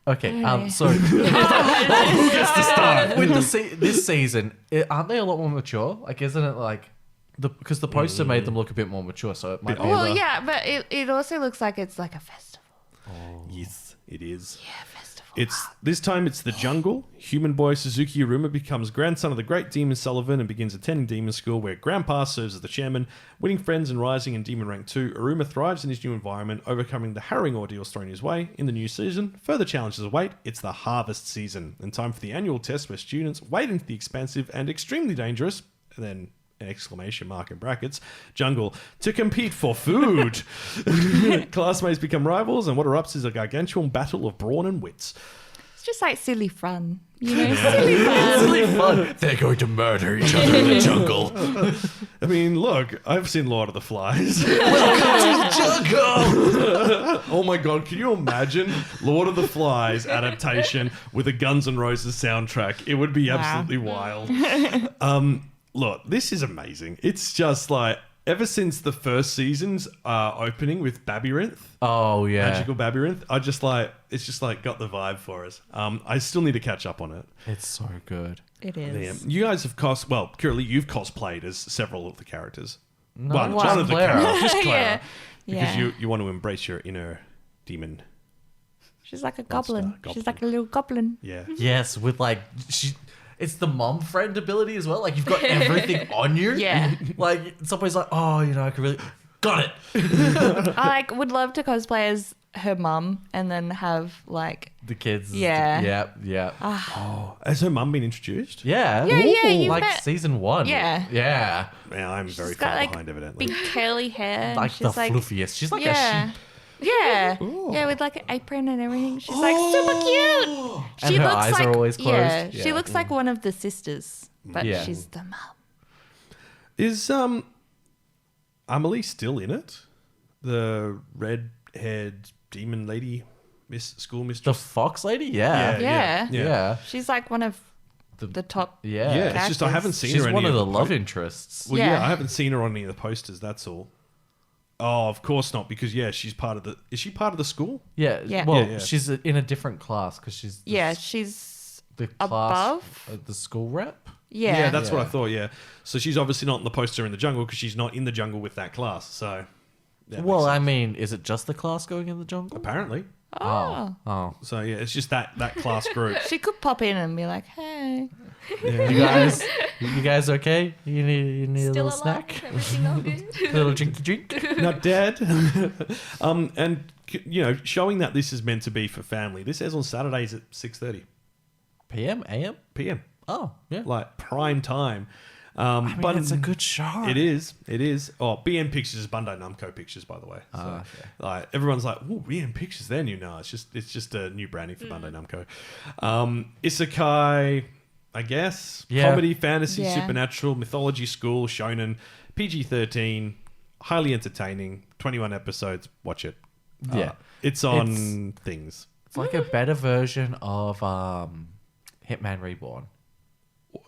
Okay, so who gets to start with this season? Aren't they a lot more mature? Like, isn't it like because the poster made them look a bit more mature, so it might be. Well, yeah, but it also looks like it's like a festival. Yes, it is. Yeah, festival. This time it's the jungle. Human boy Suzuki Iruma becomes grandson of the great demon Sullivan and begins attending demon school where Grandpa serves as the chairman. Winning friends and rising in demon rank 2, Iruma thrives in his new environment, overcoming the harrowing ordeals thrown his way. In the new season, further challenges await. It's the harvest season and time for the annual test where students wade into the expansive and extremely dangerous, and then an exclamation mark in brackets, jungle to compete for food. Classmates become rivals, and what erupts is a gargantuan battle of brawn and wits. It's just like silly fun. You know, silly fun. It's really fun. They're going to murder each other in the jungle. I mean, look, I've seen Lord of the Flies. Jungle. Oh my god, can you imagine Lord of the Flies adaptation with a Guns N' Roses soundtrack? It would be absolutely wild. Look, this is amazing. It's just like, ever since the first season's opening with Babyrinth, Oh yeah, Magical Babyrinth, it's just like got the vibe for us. I still need to catch up on it. it's so good. It is. Yeah. You guys have Curly, you've cosplayed as several of the characters. No, One just of the Clara. characters, just Clara. Yeah. Because you want to embrace your inner demon. She's like a goblin. goblin. She's like a little goblin. Yeah. Yes, with like it's the mom friend ability as well. Like you've got everything on you. Yeah. Like somebody's like, oh, I could really got it. I would love to cosplay as her mum and then have like The kids. Yeah. Yeah. Has her mum been introduced? Yeah. Yeah, you've like met- season 1. Yeah. Yeah. Man, I'm very she's got far like behind, evidently. big curly hair. and Like the she's like, fluffiest. She's like yeah. a sheep. Yeah. Yeah, with like an apron and everything. She's like super cute. And her eyes are always closed. Yeah, Yeah. she looks like one of the sisters, but Yeah. she's the mum. Is Amelie still in it? The red-haired demon lady, school The mistress? fox lady? Yeah. Yeah. Yeah. She's like one of the top. Yeah. Yeah, it's just I haven't seen She's her. one any of the the love interests. Well, yeah, Yeah. I haven't seen her on any of the posters. That's all. Oh, of course not, because she's part of the. Is she part of the school? Yeah. Yeah. Well, Yeah. she's in a different class because she's Yeah, she's the class above. the school rep. Yeah. That's what I Yeah. thought. Yeah, so she's obviously not in the poster in the jungle because she's not in the jungle with that class. So, that Well, makes I sense. mean, is it just the class going in the jungle? apparently. Oh. Oh. So yeah, it's just that class group. She could pop in and be like, hey. You guys okay? You need a Still little alive? snack? Everything all good? A little drinky drink? Not dead. And showing that this is meant to be for family. This airs on Saturdays at 6:30 PM? AM? p.m. Oh, yeah. Like prime time. I mean, but it's a good show. It is. Oh, BN Pictures is Bandai Namco Pictures, by the way. So, okay. like everyone's like, "Oh, BN Pictures." They're new now. It's just a new branding for Bandai Namco. Isekai, I guess. Yeah. Comedy, fantasy, Yeah. supernatural, mythology, school, shonen, PG-13, highly entertaining. 21 episodes. Watch it. Yeah. It's on things. It's like a better version of Hitman Reborn.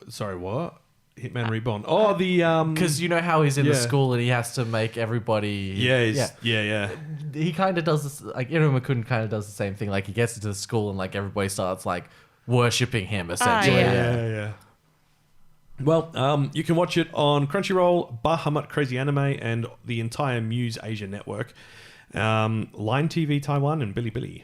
Sorry, what? Hitman Reborn. Oh, the Because you know how he's in the Yeah. school and he has to make everybody... yeah. He kind of does this... Like, Iruma-Kun kind of does the same thing. Like, he gets into the school and, like, everybody starts, like, worshipping him, essentially. yeah. Well, you can watch it on Crunchyroll, Bahamut Crazy Anime, and the entire Muse Asia network, Line TV Taiwan, and Bilibili,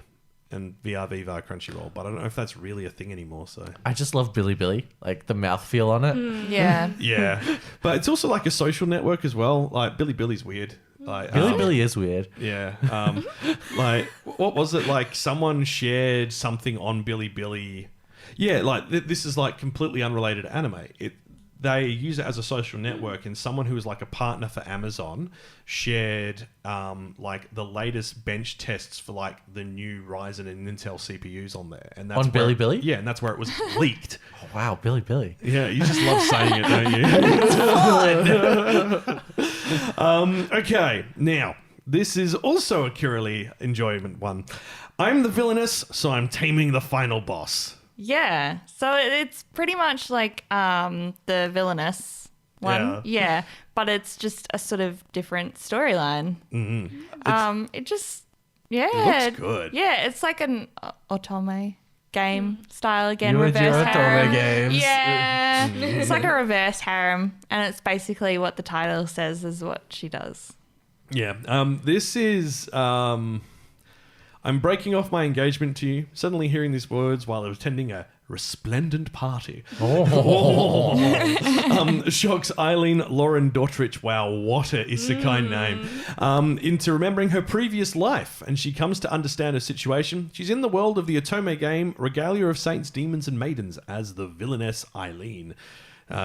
and VR Viva Crunchyroll. But I don't know if that's really a thing anymore. So I just love Billy, like the mouthfeel on it. Yeah. yeah, but it's also like a social network as well. Like Bilibili's weird. Like Billy is weird. Yeah. Like, what was it? Like, someone shared something on Bilibili. Yeah, like, this is, like, completely unrelated to anime. They use it as a social network, and someone who was, like, a partner for Amazon shared, like, the latest bench tests for, like, the new Ryzen and Intel CPUs on there. And that's On where- Bilibili? Yeah, and that's where it was leaked. Oh, wow, Billy. Yeah, you just love saying it, don't you? Okay, now This is also a purely enjoyment one. I'm the villainess, so I'm taming the final boss. Yeah. So it's pretty much like the Villainess one. Yeah. But it's just a sort of different storyline. Mm-hmm. It just, It looks good. Yeah, it's like an otome game style again. You and your reverse harem. otome games. Yeah. It's like a reverse harem. And it's basically what the title says is what she does. Yeah. This is... I'm breaking off my engagement to you, suddenly hearing these words while I was attending a resplendent party. Shocks Eileen Lauren Dotrich, wow, what a isekai name, into remembering her previous life, and she comes to understand her situation. She's in the world of the Otome game, Regalia of Saints, Demons and Maidens, as the villainess Eileen.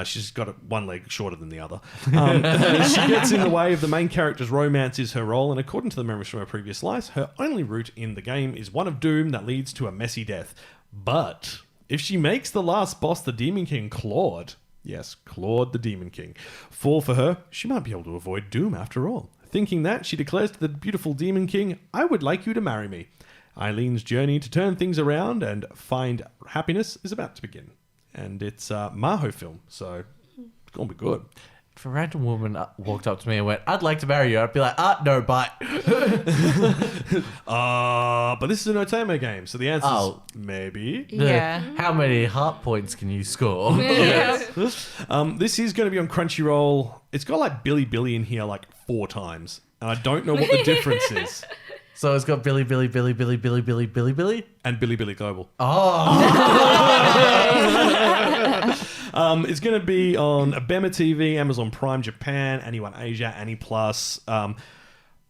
She's got one leg shorter than the other. She gets in the way of the main character's romance is her role, and according to the memories from her previous life, her only route in the game is one of doom that leads to a messy death. But if she makes the last boss, the Demon King Claude, yes, Claude the Demon King, fall for her, she might be able to avoid doom after all. Thinking that, she declares to the beautiful Demon King, I would like you to marry me. Eileen's journey to turn things around and find happiness is about to begin. And it's a Maho film, so it's going to be good. If a random woman walked up to me and went, I'd like to marry you, I'd be like, no, bye. But this is an Otome game, so the answer is maybe. Yeah. How many heart points can you score? This is going to be on Crunchyroll. It's got like Billy in here like 4 times, and I don't know what the difference is. So it's got Billy, and Billy Global. It's going to be on Abema TV, Amazon Prime Japan, Anyone Asia, AnyPlus.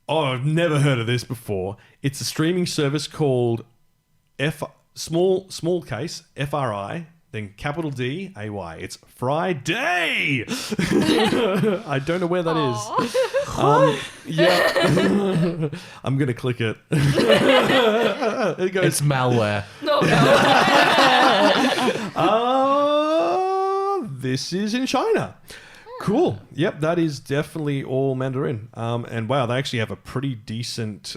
I've never heard of this before. It's a streaming service called small case FRI, then capital DAY. It's Friday. I don't know where that is. Yeah. I'm going to click it. It goes, It's malware. No. This is in China. Cool. Yep, that is definitely all Mandarin. And wow, they actually have a pretty decent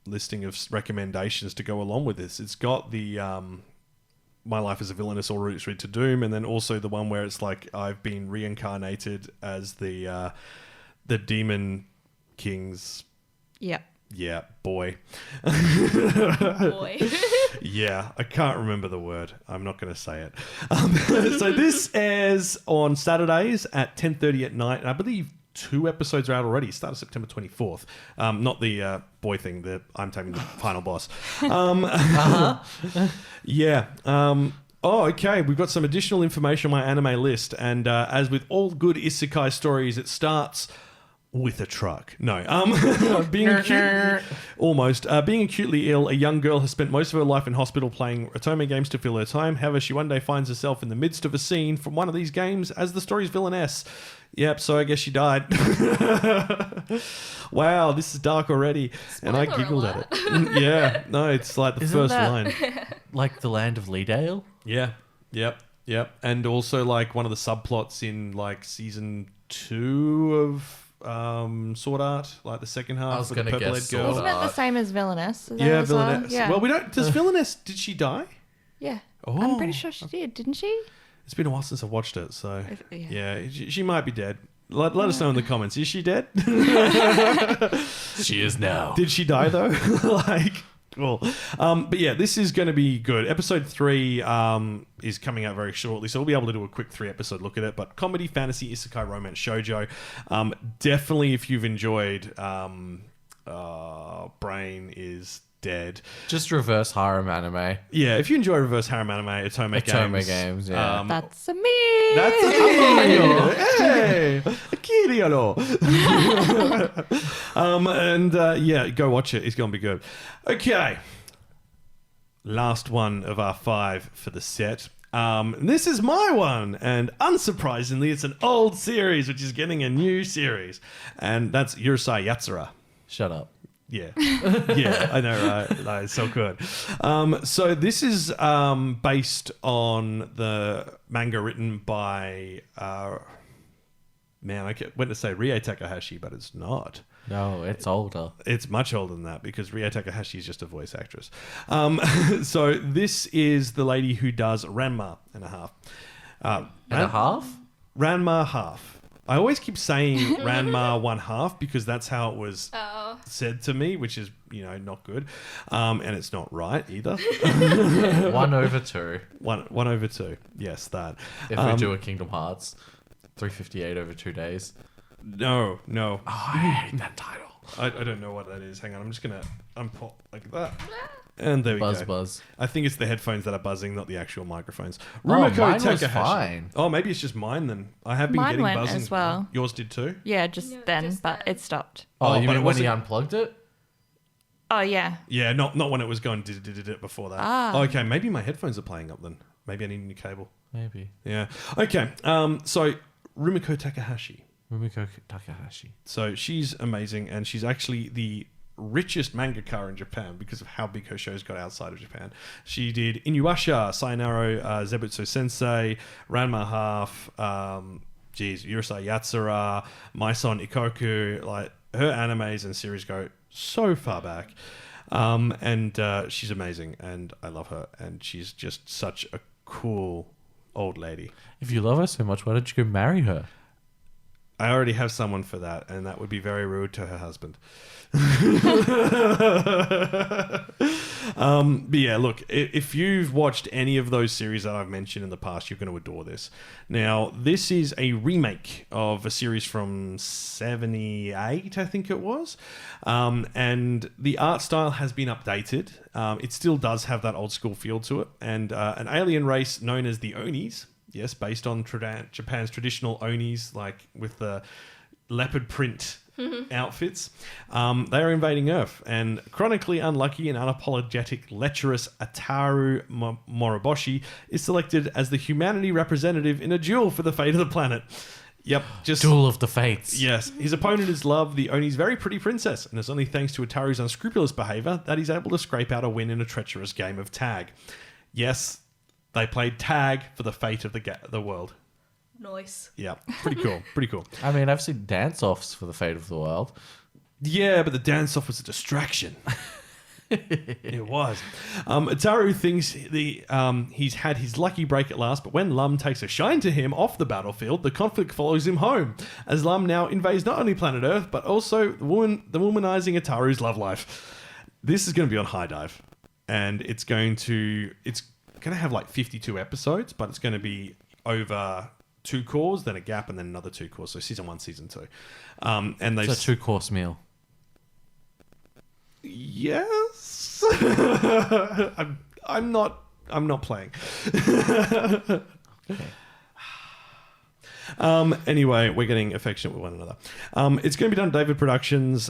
listing of recommendations to go along with this. It's got the My Life as a Villainess or Roots Read to Doom, and then also the one where it's like I've been reincarnated as the Demon King's. Yep. Yeah, boy. Boy. Yeah, I can't remember the word. I'm not going to say it. So this airs on Saturdays at 10:30 at night, and I believe 2 episodes are out already. It started September 24th. Not the boy thing, I'm taking the final boss. Yeah. Okay. We've got some additional information on my anime list, and as with all good isekai stories, it starts with a truck. No. Being acutely ill, a young girl has spent most of her life in hospital playing Otome games to fill her time. However, she one day finds herself in the midst of a scene from one of these games as the story's villainess. Yep, so I guess she died. Wow, this is dark already. And I giggled at it. Yeah, no, it's like the first line. Like the land of Leedale? Yeah, yep. And also like one of the subplots in like season 2 of Sword Art, like the second half. I was with the gonna purple-haired guess girl. Isn't it the same as Villainess? Is that Yeah, as well? Villainess. Yeah. Well, we don't. Does Villainess? Did she die? Yeah. Oh. I'm pretty sure she did, didn't she? It's been a while since I watched it, so Yeah. yeah, she might be dead. Let us know in the comments. Is she dead? She is now. Did she die though? Like, cool. But yeah, this is going to be good. Episode 3 is coming out very shortly, so we'll be able to do a quick 3-episode look at it. But comedy, fantasy, isekai, romance, shoujo. Definitely, if you've enjoyed Brain is Dead. Just reverse harem anime. Yeah, if you enjoy reverse harem anime, Otome games, yeah. That's a me. That's a Hey, Kiriyano. And yeah, go watch it. It's gonna be good. Okay, last one of our 5 for the set. This is my one, and unsurprisingly, it's an old series which is getting a new series, and that's Urusei Yatsura. Shut up. Yeah, yeah, I know, right? Like, it's so good. So this is based on the manga written by Man, went to say Rie Takahashi, but it's not. No, it's older. It's much older than that because Rie Takahashi is just a voice actress. So this is the lady who does Ranma and a half. And a half? Ranma half. I always keep saying Ranma 1/2 because that's how it was said to me, which is, not good. And it's not right either. 1/2. 1/2. Yes, that. If we do a Kingdom Hearts, 358 over 2 days. No. Oh, I hate that title. I don't know what that is. Hang on, I'm just going to unpop like that. And there we go. Buzz. I think it's the headphones that are buzzing, not the actual microphones. Mine was Takahashi. fine. Oh, maybe it's just mine then. I have been Mine getting went buzzing as well. Yours did too? Yeah, just then, but it stopped. Oh, you but mean it when he wasn't- unplugged it? Oh, yeah. Yeah, not when it was going did it before that. Ah. Okay, maybe my headphones are playing up then. Maybe I need a new cable. Maybe. Yeah. Okay. So Rumiko Takahashi. Rumiko Takahashi. So she's amazing, and she's actually the richest mangaka in Japan because of how big her shows got outside of Japan. She did Inuyasha, Sayonara, Zebutsu Sensei, Ranma Half, Urusei Yatsura, My Son Ikoku. Like, her animes and series go so far back. And she's amazing, and I love her, and she's just such a cool old lady. If you love her so much, why don't you go marry her? I already have someone for that, and that would be very rude to her husband. But yeah, look, if you've watched any of those series that I've mentioned in the past, you're going to adore this. Now, this is a remake of a series from 78, I think it was. And the art style has been updated. It still does have that old school feel to it. And an alien race known as the Onis, yes, based on Japan's traditional Onis, like with the leopard print outfits. They are invading Earth, and chronically unlucky and unapologetic lecherous Ataru Moroboshi is selected as the humanity representative in a duel for the fate of the planet. Yep, just Duel of the Fates. yes. His opponent is Love, the Oni's very pretty princess, and it's only thanks to Ataru's unscrupulous behavior that he's able to scrape out a win in a treacherous game of tag. Yes, they played tag for the fate of the world. Nice. Yeah, pretty cool. Pretty cool. I mean, I've seen dance-offs for the fate of the world. Yeah, but the dance-off was a distraction. It was. Ataru thinks he's had his lucky break at last, but when Lum takes a shine to him off the battlefield, the conflict follows him home, as Lum now invades not only planet Earth, but also the womanizing Ataru's love life. This is going to be on High Dive, and it's going to have like 52 episodes, but it's going to be over 2 cores, then a gap, and then another 2 cores. So season 1, season 2. And they It's a 2-course meal. Yes. I'm not playing. Anyway, we're getting affectionate with one another. It's going to be done at David Productions.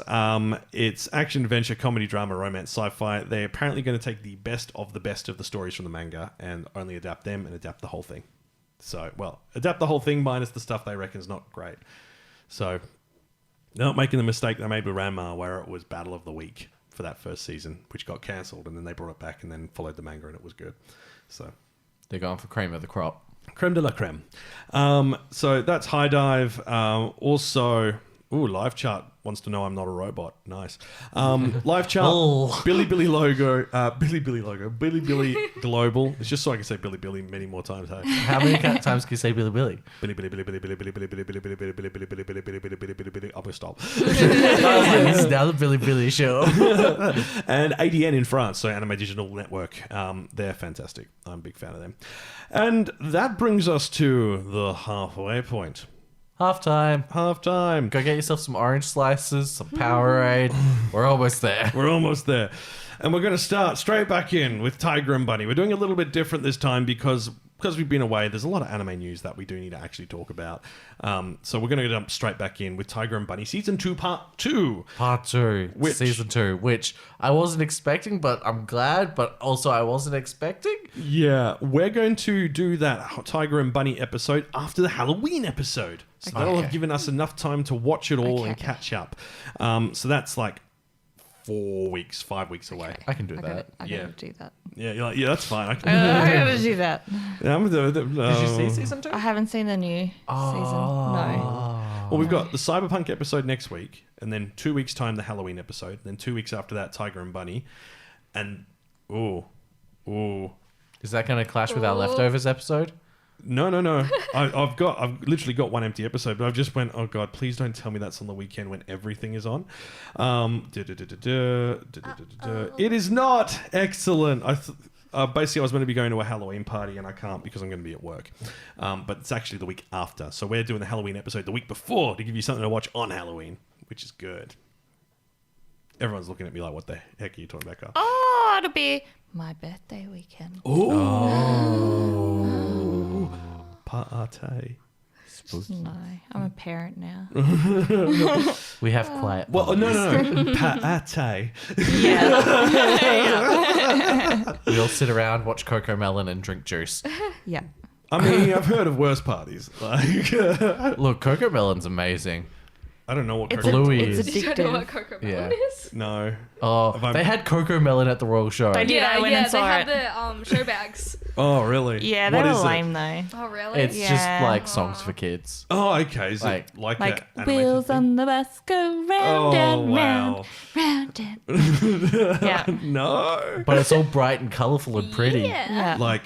It's action, adventure, comedy, drama, romance, sci-fi. They're apparently going to take the best of the stories from the manga and only adapt them and adapt the whole thing. So, adapt the whole thing minus the stuff they reckon is not great. So, they're not making the mistake they made with Ranma, where it was Battle of the Week for that first season, which got cancelled, and then they brought it back and then followed the manga, and it was good. So, They're going for cream of the crop. creme de la creme. So that's High Dive. Also, Live Chart wants to know I'm not a robot. Nice. Live Chart, Billy Logo, Billy Global. It's just so I can say Billy many more times. Hey. How many times can you say Billy? Billy. I'm gonna stop. This is now the Billy show. And ADN in France, so Anime Digital Network. They're fantastic. I'm a big fan of them. And that brings us to the halfway point. Halftime. Go get yourself some orange slices, some Powerade. We're almost there. We're almost there. And we're going to start straight back in with Tiger and Bunny. We're doing a little bit different this time because we've been away. There's a lot of anime news that we do need to actually talk about. So we're going to jump straight back in with Tiger and Bunny Season 2, Part 2. Part 2, Season 2, which I wasn't expecting, but I'm glad, but also I wasn't expecting. Yeah, we're going to do that Tiger and Bunny episode after the Halloween episode. So that'll have given us enough time to watch it all and catch up. So that's like 5 weeks away. I can do that. I gotta do that. Yeah, you're like, yeah, that's fine. I gotta do that. Yeah, Did you see Season 2? I haven't seen the new season. No. Well, we've got the Cyberpunk episode next week, and then 2 weeks' time, the Halloween episode. Then 2 weeks after that, Tiger and Bunny. And, ooh. Is that going to clash with our leftovers episode? No. I've literally got one empty episode, but I've just went, oh God, please don't tell me that's on the weekend when everything is on. It is not. Excellent. Basically, I was meant to be going to a Halloween party, and I can't because I'm going to be at work. But it's actually the week after. So we're doing the Halloween episode the week before to give you something to watch on Halloween, which is good. Everyone's looking at me like, what the heck are you talking about, Carl? Oh, it'll be my birthday weekend. Oh. Party. No, I'm a parent now. We have quiet. Well, no. Party. Yeah. We all sit around, watch Coco Melon, and drink juice. Yeah. I mean, I've heard of worse parties. Like, Look, Coco Melon's amazing. I don't know what It's, Coco Bluey it's is. You don't know what addictive. Coco Melon Yeah. is? No. Oh, Have I- they had Coco Melon at the Royal Show. They did. I went and they saw have it. the show bags. Oh, really? Yeah, they What were is it? lame though. Oh, really? It's just Yeah. like songs for kids. Oh, okay. Is Like- it like Like a animated wheels thing? on the bus go round Oh, and wow. round and yeah. No. But it's all bright and colourful and pretty. Yeah. Like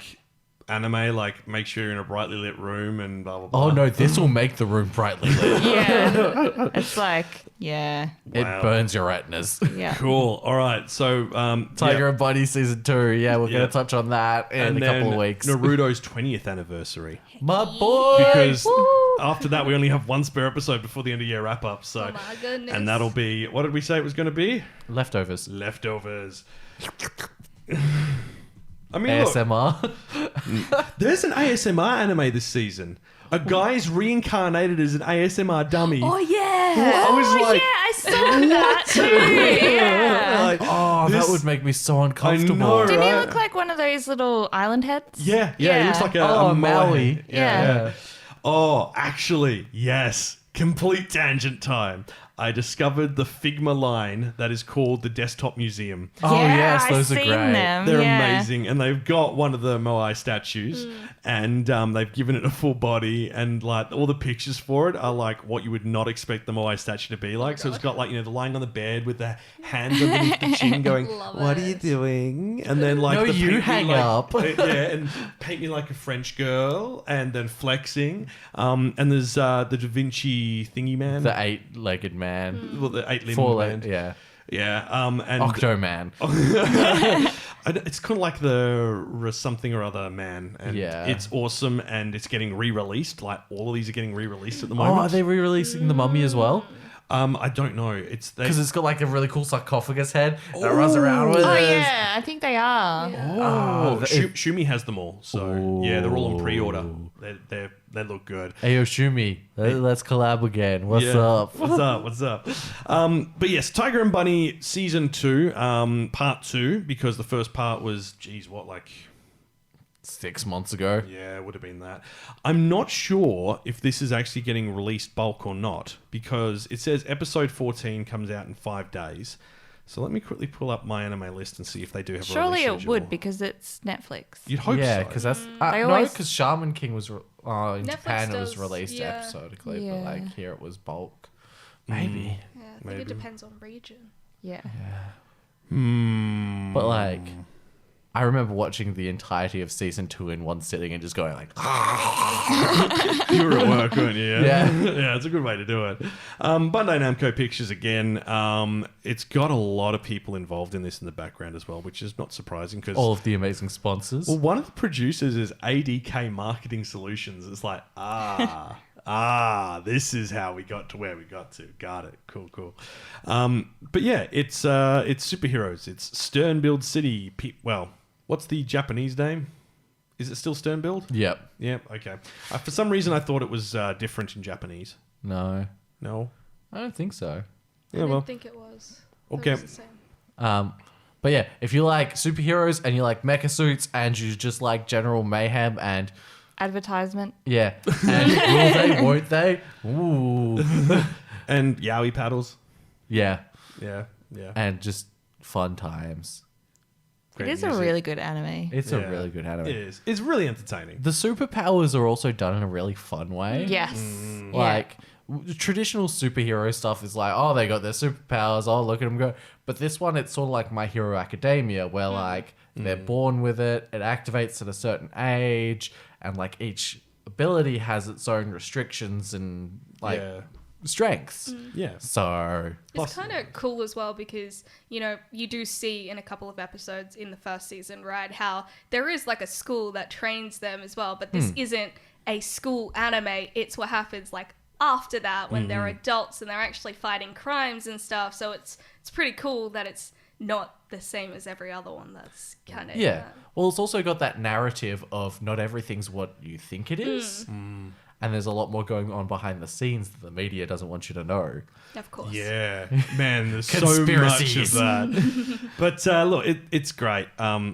anime, like make sure you're in a brightly lit room and blah, blah, blah. Oh no, this will make the room brightly lit. Yeah. It's like, yeah. It Wow. burns your retinas. Yeah. Cool. All right. So, Tiger and Bunny season 2. Yeah, we're Yeah. going to touch on that in and a couple then of weeks. Naruto's 20th anniversary. My boy. Because after that, we only have one spare episode before the end of year wrap up. So, Oh my goodness. and that'll be, what did we say it was going to be? Leftovers. Leftovers. I mean, look, ASMR. there's an ASMR anime this season. A guy's reincarnated as an ASMR dummy. Oh, yeah. I was like, Yeah, I saw that too. Yeah. like, Oh, this- that would make me so uncomfortable. know, Didn't he right? look like one of those little island heads? Yeah, he Yeah. looks like a Oh, a Maui. Yeah. Oh, actually, yes. Complete tangent time. I discovered the Figma line that is called the Desktop Museum. Oh, yes, I've those are seen great. them. They're yeah. amazing, and they've got one of the Moai statues, and they've given it a full body, and like all the pictures for it are like what you would not expect the Moai statue to be like. So it's got like the lying on the bed with the hands underneath the chin, going, Love "What are you it. doing?" And then like, No, the you paint me hang like- up. yeah, and paint me like a French girl, and then flexing. And there's the Da Vinci thingy man, The 8-legged man. well, the 8-limb man. Yeah. Yeah, and Octo Man. it's kind of like the something or other man, and Yeah. it's awesome, and it's getting re-released. Like all of these are getting re-released at the Oh, moment. are they re-releasing The Mummy as well? I don't know. It's Because it's got like a really cool sarcophagus head that runs around with Oh it. yeah, I think they are. oh, it- Shumi has them all, so yeah, they're all on pre-order. They look good. Hey, Yoshumi, let's collab again. What's Yeah. up? What's up? What's up? But yes, Tiger and Bunny season 2, part 2, because the first part was, geez, what, like 6 months ago. yeah, it would have been that. I'm not sure if this is actually getting released bulk or not, because it says episode 14 comes out in 5 days. So let me quickly pull up my anime list and see if they do have a Surely release it schedule. would because it's Netflix. You'd hope Yeah, so. because that's They no, always- because Shaman King was in Netflix Japan. It was does, released yeah. episodically, Yeah. but like here it was bulk. Maybe, Yeah, I think Maybe. it depends on region. Yeah. but like I remember watching the entirety of season 2 in one sitting and just going like, You were at work, weren't you? Yeah. Yeah, it's a good way to do it. Bandai Namco Pictures again. It's got a lot of people involved in this in the background as well, which is not surprising because all of the amazing sponsors. well, one of the producers is ADK Marketing Solutions. It's like, this is how we got to where we got to. Got it. Cool. But yeah, it's superheroes. It's Sternbuild City. Well, what's the Japanese name? Is it still Sternbuild? Yep. Yeah. Okay. For some reason, I thought it was different in Japanese. No, No. I don't think so. Yeah. I Well. didn't think it was. Thought Okay. it was the same. But yeah, if you like superheroes and you like mecha suits and you just like general mayhem and Advertisement. yeah, and will they, won't they? Ooh, And yaoi paddles. yeah, Yeah. and just fun times. Great It is music. a really good anime. It's Yeah. a really good anime. It is. It's really entertaining. The superpowers are also done in a really fun way. Yes. Mm. Yeah. Like traditional superhero stuff is like, oh, they got their superpowers. Oh, look at them go. But this one, it's sort of like My Hero Academia, where like they're born with it. It activates at a certain age, and like each ability has its own restrictions and like strengths. Yeah. So It's kind of cool as well because, you know, you do see in a couple of episodes in the first season, right, how there is like a school that trains them as well, but this isn't a school anime. It's what happens like after that when they're adults and they're actually fighting crimes and stuff. So it's pretty cool that it's not the same as every other one. That's kind of Well, it's also got that narrative of not everything's what you think it is. And there's a lot more going on behind the scenes that the media doesn't want you to know. Of course. Yeah, man, there's so much of Conspiracies. that. But look, it's great.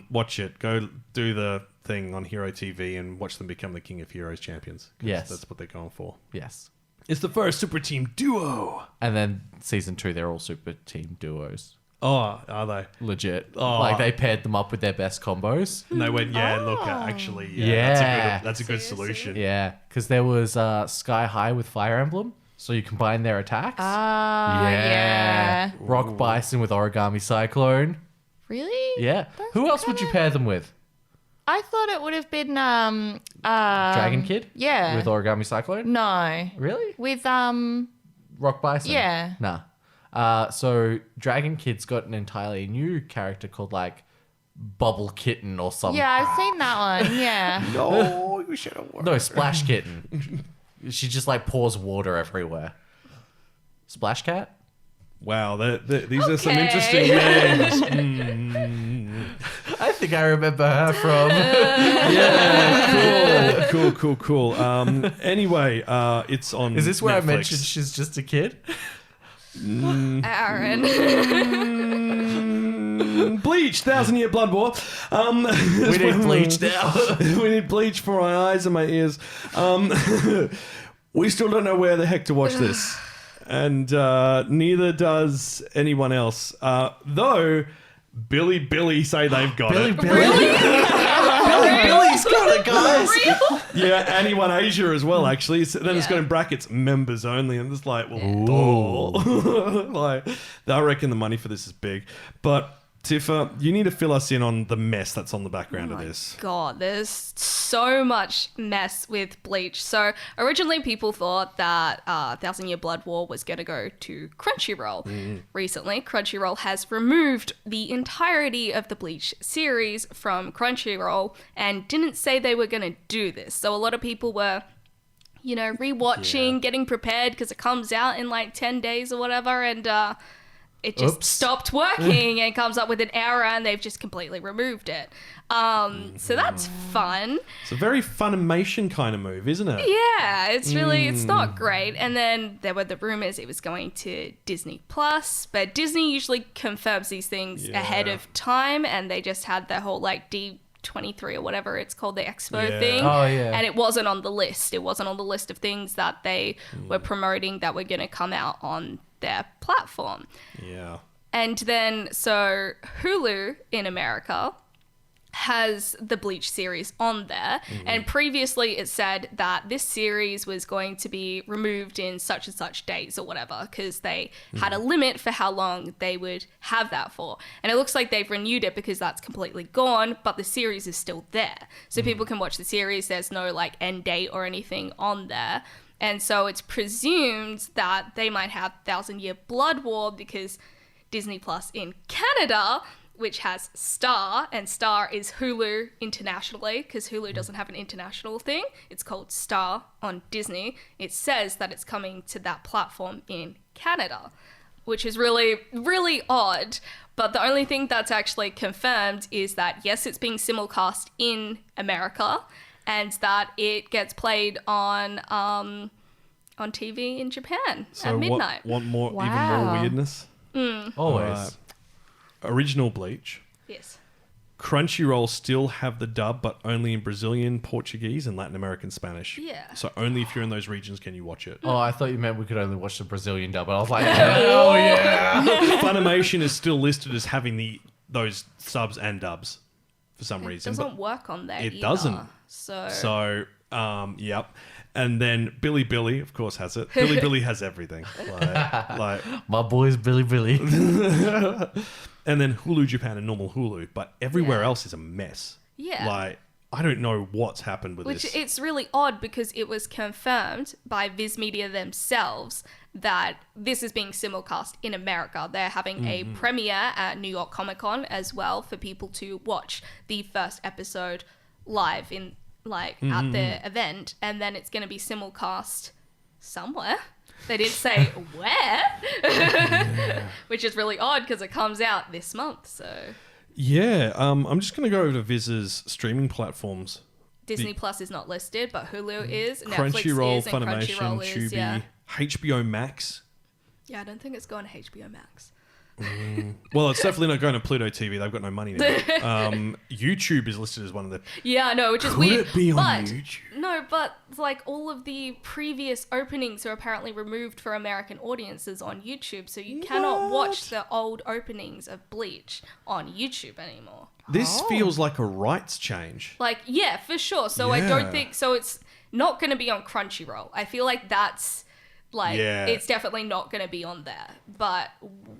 Watch it. Go do the thing on Hero TV and watch them become the King of Heroes champions. 'Cause Yes. that's what they're going for. Yes. It's the first super team duo. And then season 2, they're all super team duos. Oh, are they? Legit. Oh. Like they paired them up with their best combos. And they went, look, actually, Yeah. that's a good solution. Yeah, because there was Sky High with Fire Emblem, so you combine their attacks. Yeah. Rock Bison with Origami Cyclone. Really? Yeah. Who else would you pair them with? I thought it would have been Dragon Kid? yeah. With Origami Cyclone? No. Really? With Rock Bison? yeah. Nah. So Dragon Kid's got an entirely new character called like Bubble Kitten or something. Yeah, I've seen that one. Yeah. No, you should have worked. No, Splash Kitten. She just like pours water everywhere. Splash Cat? Wow, these are some Okay. interesting names. I think I remember her from. Yeah, cool. Anyway, it's on. Is this where Netflix. I mentioned she's just a kid? Aaron. Bleach, 1,000-Year Blood War. We need Bleach now. We need Bleach for my eyes and my ears. We still don't know where the heck to watch this. And neither does anyone else. Though Billy say they've got it. Billy's got it, guys. Yeah, Anyone Asia as well, actually. So then it's got in brackets members only, and it's like, well, like, I reckon the money for this is big. But Tifa, you need to fill us in on the mess that's on the background of this. God, there's so much mess with Bleach. So originally people thought that 1,000-Year Blood War was going to go to Crunchyroll. Recently, Crunchyroll has removed the entirety of the Bleach series from Crunchyroll and didn't say they were going to do this. So a lot of people were, you know, rewatching, getting prepared because it comes out in like 10 days or whatever, and it just stopped working and comes up with an error and they've just completely removed it. So that's fun. It's a very Funimation kind of move, isn't it? Yeah, it's really, it's not great. And then there were the rumors it was going to Disney Plus, but Disney usually confirms these things ahead of time, and they just had their whole like D23 or whatever it's called, the expo thing. Oh, yeah. And it wasn't on the list. It wasn't on the list of things that they were promoting that were going to come out on their platform. Yeah. And then, so Hulu in America has the Bleach series on there. And previously it said that this series was going to be removed in such and such days or whatever, because they had a limit for how long they would have that for. And it looks like they've renewed it because that's completely gone, but the series is still there. So people can watch the series. There's no like end date or anything on there. And so it's presumed that they might have 1,000-Year Blood War because Disney Plus in Canada, which has Star, and Star is Hulu internationally because Hulu doesn't have an international thing. It's called Star on Disney. It says that it's coming to that platform in Canada, which is really, really odd. But the only thing that's actually confirmed is that, yes, it's being simulcast in America, and that it gets played on TV in Japan at midnight. Want more, even Wow. more weirdness? Always. Original Bleach. Yes. Crunchyroll still have the dub, but only in Brazilian, Portuguese, and Latin American Spanish. Yeah. So only if you're in those regions can you watch it. Oh, I thought you meant we could only watch the Brazilian dub. I was like, hell yeah. Funimation is still listed as having those subs and dubs for some It reason. doesn't work on there it either. doesn't. So So, yep. And then Billy, of course, has it. Billy has everything. Like My boy's Billy. and then Hulu Japan and normal Hulu, but everywhere else is a mess. Yeah. Like, I don't know what's happened with Which this. it's really odd because it was confirmed by Viz Media themselves that this is being simulcast in America. They're having a premiere at New York Comic Con as well for people to watch the first episode live in at the event, and then it's going to be simulcast somewhere. They didn't say where, which is really odd because it comes out this month. So Yeah, I'm just going to go over to Viz's streaming platforms. Disney Plus is not listed, but Hulu is, Netflix Crunchyroll, is, and Funimation, Crunchyroll is. Tubi, Yeah. HBO Max. Yeah, I don't think it's going to HBO Max. Well, it's definitely not going to Pluto TV. They've got no money now. YouTube is listed as one of the... Yeah, I know, which is Could weird. it be on but, YouTube? No, but like all of the previous openings are apparently removed for American audiences on YouTube, so you cannot watch the old openings of Bleach on YouTube anymore. This feels like a rights change. Like, yeah, for sure. So I don't Yeah. think... So it's not going to be on Crunchyroll. I feel like that's... Like, Yeah. it's definitely not going to be on there. But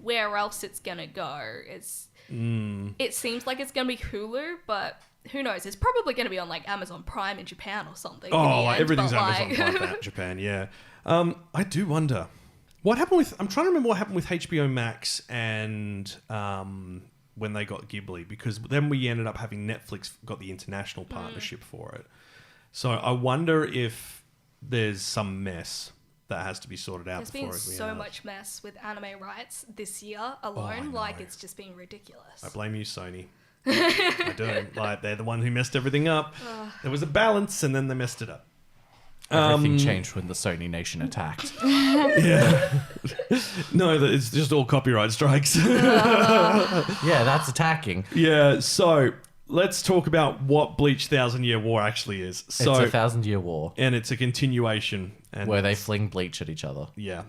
where else it's going to go is... It seems like it's going to be Hulu, but who knows? It's probably going to be on, like, Amazon Prime in Japan or something. in the Oh, like end, everything's but, Amazon like- Prime Japan, yeah. I do wonder. What happened with... I'm trying to remember what happened with HBO Max and when they got Ghibli, because then we ended up having Netflix got the international partnership for it. So I wonder if there's some mess that has to be sorted out There's before been it we so have. much mess with anime rights this year alone. Like, it's just been ridiculous. I blame you, Sony. I do. Like, they're the one who messed everything up. There was a balance, and then they messed it up. Everything changed when the Sony Nation attacked. No, it's just all copyright strikes. Yeah, that's attacking. Yeah, so let's talk about what Bleach 1,000-Year War actually is. So, It's a 1,000-year war and it's a continuation. And where they fling bleach at each other. Yeah,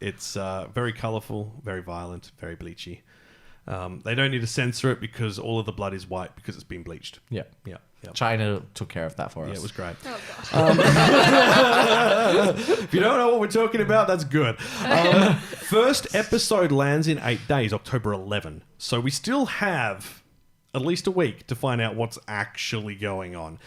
it's very colourful, very violent, very bleachy. They don't need to censor it because all of the blood is white because it's been bleached. Yeah. Yeah, yeah. China took care of that for us. Yeah, it was great. Oh, gosh. If you don't know what we're talking about, that's good. First episode lands in 8 days, October 11. So we still have at least a week to find out what's actually going on.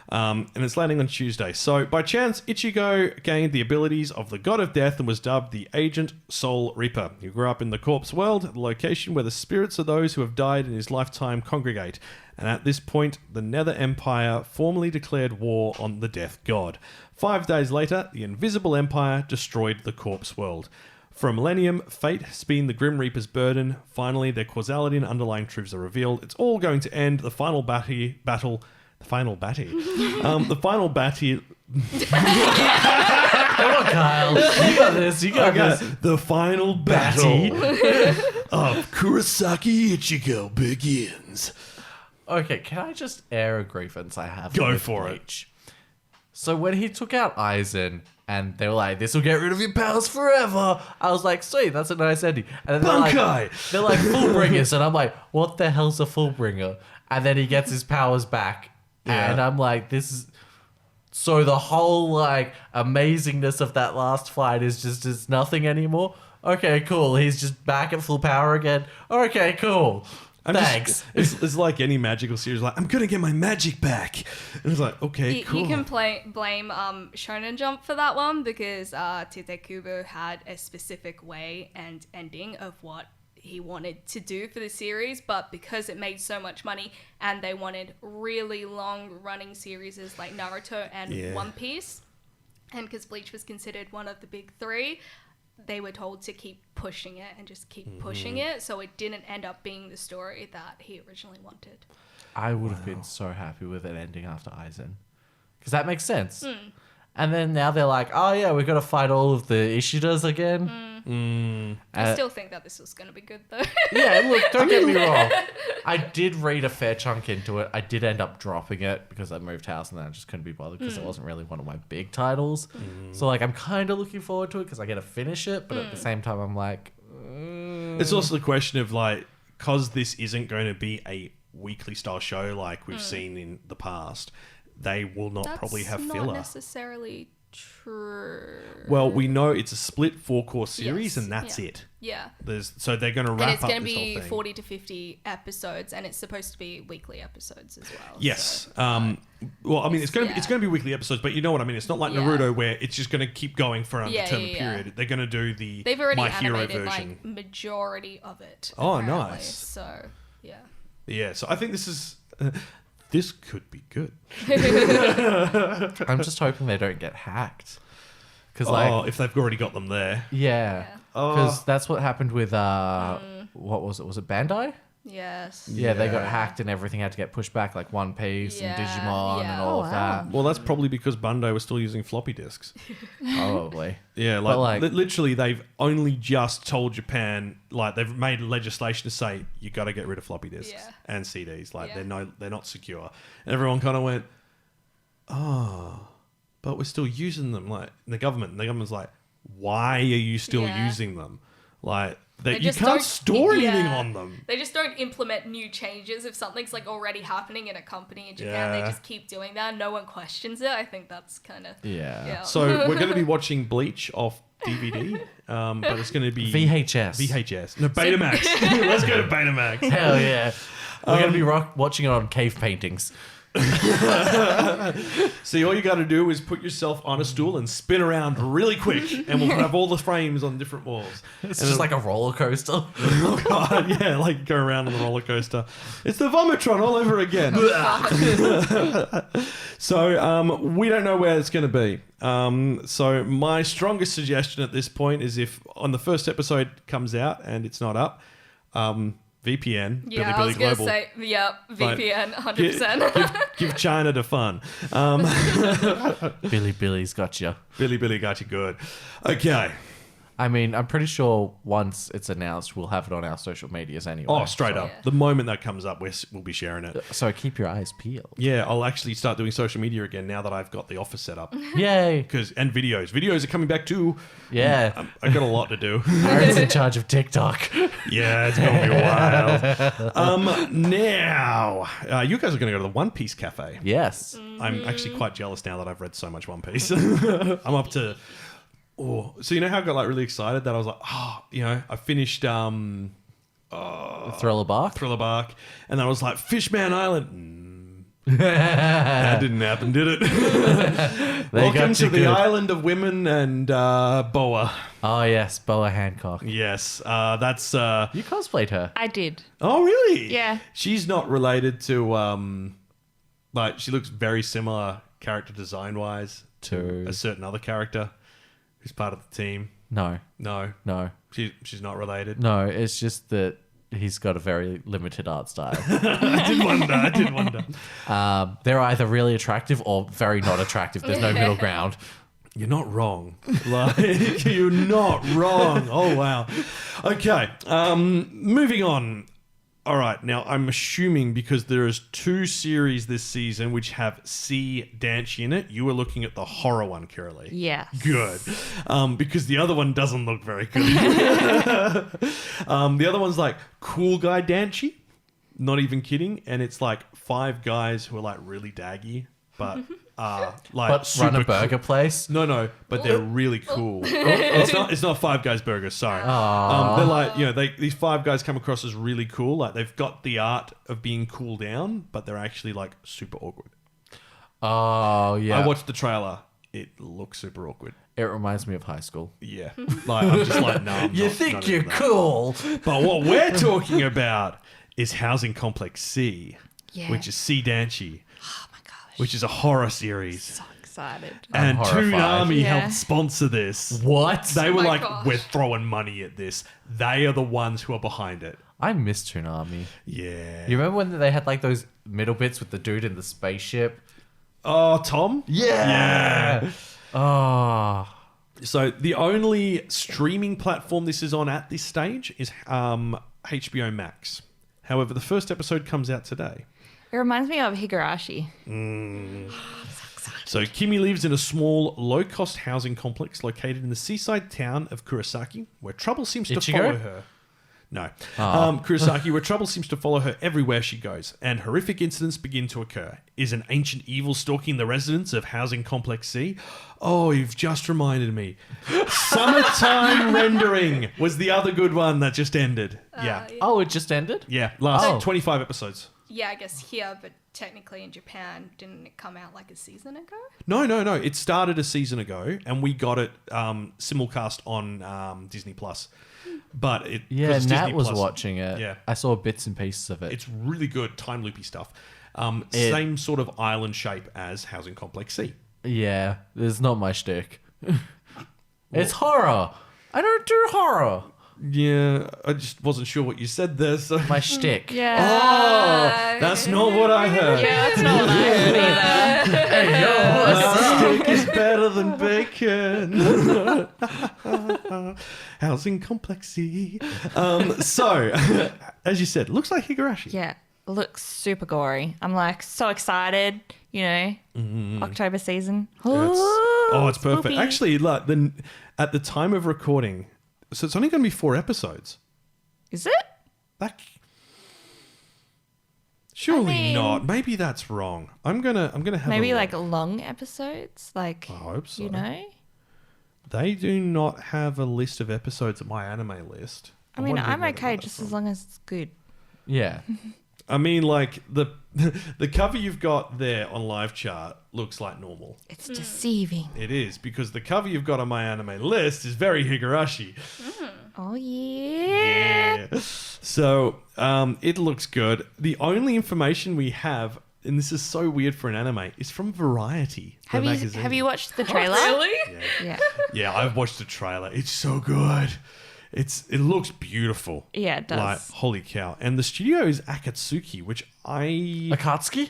And it's landing on Tuesday. So by chance, Ichigo gained the abilities of the God of Death and was dubbed the Agent Soul Reaper. He grew up in the corpse world, the location where the spirits of those who have died in his lifetime congregate. And at this point, the Nether Empire formally declared war on the Death God. 5 days later, the Invisible Empire destroyed the corpse world. For a millennium, fate has been the Grim Reaper's burden. Finally, their causality and underlying truths are revealed. It's all going to end. The final battle. The final batty. Come on, Kyle. You got this. You got this. The final battle of Kurosaki Ichigo begins. Okay, can I just air a grievance I have? Go with for it. Bleach? So when he took out Aizen and they were like, "This will get rid of your powers forever," I was like, "Sweet, that's a nice ending." And then Bunkai! they're like Fullbringers, and I'm like, "What the hell's a Fullbringer?" And then he gets his powers back, and I'm like, "This is." So the whole like amazingness of that last fight is just nothing anymore. Okay, cool. He's just back at full power again. Okay, cool. Thanks. It's like any magical series. Like, I'm gonna get my magic back. And it's like, okay, cool. You can blame Shonen Jump for that one because Tite had a specific way and ending of what he wanted to do for the series, but because it made so much money and they wanted really long running series like Naruto and One Piece, and because Bleach was considered one of the big three, they were told to keep pushing it and just keep pushing it, so it didn't end up being the story that he originally wanted. I would have been so happy with it ending after Aizen. Because that makes sense. And then now they're like, oh yeah, we've got to fight all of the Ishidas again. I still think that this was going to be good though. Yeah, look, don't get me wrong. I did read a fair chunk into it. I did end up dropping it because I moved house and then I just couldn't be bothered because it wasn't really one of my big titles. So like, I'm kind of looking forward to it because I get to finish it. But at the same time, I'm like... It's also the question of like, because this isn't going to be a weekly style show like we've seen in the past, they will not probably have That's filler. not necessarily true. Well, we know it's a split 4-course series, Yes, and that's yeah. it. Yeah. So they're going to wrap And it's up going to this whole be thing. 40 to 50 episodes, and it's supposed to be weekly episodes as well. Yes. So, Well, I mean, it's going to yeah. be weekly episodes, but you know what I mean. It's not like Yeah. Naruto where it's just going to keep going for an Yeah, undetermined yeah, yeah. period. They're going to do the they've already My Hero animated version. like majority of it. Oh, apparently. nice. So, yeah. Yeah. So I think this is this could be good. I'm just hoping they don't get hacked. Because If they've already got them there. yeah, Oh. because that's what happened with what was it? Was it Bandai? Yes. Yeah, they got Yeah. hacked and everything had to get pushed back, like One Piece Yeah, and Digimon yeah. and all Oh, of wow. Well, that's probably because Bandai was still using floppy disks. that. Probably. Yeah, But, like, like- literally, they've only just told Japan, like they've made legislation to say you got to get rid of floppy disks Yeah. and CDs. Like Yeah. they're not secure. And everyone kind of went, oh, but we're still using them. Like the government's like, why are you still Yeah. using them? Like They you just can't don't- store anything yeah. on them. They just don't implement new changes if something's like already happening in a company in Japan. They Yeah. just keep doing that. No one questions it. I think that's kind of Yeah. So we're going to be watching Bleach off DVD, but it's going to be VHS. VHS. No, Betamax. Let's go to Betamax. Hell yeah. We're going to be watching it on cave paintings. See, all you got to do is put yourself on a stool and spin around really quick, and we'll have all the frames on different walls. It's just like a roller coaster. Oh god, yeah, like go around on the roller coaster. It's the Vomitron all over again. So we don't know where it's going to be. So my strongest suggestion at this point is if on the first episode comes out and it's not up, VPN, Yeah, I Billy was gonna Global. say, yeah, VPN, 100%. Give China the fun. Billy's got you. Billy got you good. Okay. I mean, I'm pretty sure once it's announced, we'll have it on our social medias anyway. Oh, straight up. Yeah. The moment that comes up, we'll be sharing it. So keep your eyes peeled. Yeah, I'll actually start doing social media again now that I've got the office set up. Yay. And videos. Videos are coming back too. Yeah. I've got a lot to do. Aaron's in charge of TikTok. Yeah, it's going to be wild. Now, you guys are going to go to the One Piece Cafe. Yes. I'm actually quite jealous now that I've read so much One Piece. I'm up to... Oh, so you know how I got like really excited that I was like, I finished Thriller Bark. Thriller Bark, and then I was like, Fishman Island. That didn't happen, did it? Welcome to the island of women and Boa. Oh, yes. Boa Hancock. Yes, that's. You cosplayed her. I did. Oh, really? Yeah. She's not related to. Like she looks very similar character design wise to a certain other character who's part of the team. No. No, she's not related. No, it's just that he's got a very limited art style. I did wonder. They're either really attractive or very not attractive. There's no middle ground. You're not wrong. Like, you're not wrong. Oh, wow. Okay. Moving on. All right. Now, I'm assuming because there is 2 series this season which have C Danchi in it, you were looking at the horror one, Kiralee. Yes. Good. Because the other one doesn't look very good. The other one's like Cool Guy Danchi. Not even kidding. And it's like 5 guys who are like really daggy, but like But run a burger place. No, but they're really cool. It's not Five Guys Burgers. Sorry. They're like these 5 guys come across as really cool. Like they've got the art of being cool down, but they're actually like super awkward. Oh, yeah. I watched the trailer. It looks super awkward. It reminds me of high school. Yeah, like I'm just like no. I'm You not think into you're that. cool. But what we're talking about is Housing Complex C, Yeah. which is C Danchi, Oh my gosh. which is a horror series. So excited. And horrified. Toonami Yeah. helped sponsor this. What? They were my like, gosh. we're throwing money at this. They are the ones who are behind it. I miss Toonami. Yeah. You remember when they had like those middle bits with the dude in the spaceship? Oh, Tom? Yeah. Oh. So the only streaming platform this is on at this stage is HBO Max. However, the first episode comes out today. It reminds me of Higurashi. So Kimi lives in a small, low-cost housing complex located in the seaside town of Kurosaki, where trouble seems to Ichigo? follow her. No. Kurosaki, where trouble seems to follow her everywhere she goes, and horrific incidents begin to occur. Is an ancient evil stalking the residents of Housing Complex C? Oh, you've just reminded me. Summertime Rendering was the other good one that just ended. Yeah. Oh, it just ended? Yeah, last 25 episodes. Yeah, I guess here, but technically in Japan, didn't it come out like a season ago? No. It started a season ago, and we got it simulcast on Disney Plus. But it Yeah, it's Nat Disney was Plus. watching it. Yeah. I saw bits and pieces of it. It's really good time loopy stuff. Same sort of island shape as Housing Complex C. Yeah, there's not my shtick. It's horror. I don't do horror. Yeah, I just wasn't sure what you said there. So. My shtick. Yeah. Oh, that's not what I heard. Yeah, that's not what I heard either. Hey, yo, what's up? Steak is better than bacon. Housing Complex C. So, as you said, looks like Higurashi. Yeah, looks super gory. I'm like so excited, you know, October season. It's perfect. Spoopy. Actually, like at the time of recording, so it's only going to be 4 episodes. Is it? That surely I mean- not. Maybe that's wrong. I'm gonna have Maybe a like look. long episodes, like I hope so. you know. They do not have a list of episodes at my anime list. I mean, wonder I'm where they okay got it just from. as long as it's good. Yeah. I mean, like the cover you've got there on live chart looks like normal. It's deceiving. It is, because the cover you've got on my anime list is very Higurashi. Oh yeah. So it looks good. The only information we have, and this is so weird for an anime, is from Variety, the Have magazine. you watched the trailer? Really? Yeah. Yeah, I've watched the trailer. It's so good. It looks beautiful. Yeah, it does. Like, holy cow. And the studio is Akatsuki, which Akatsuki?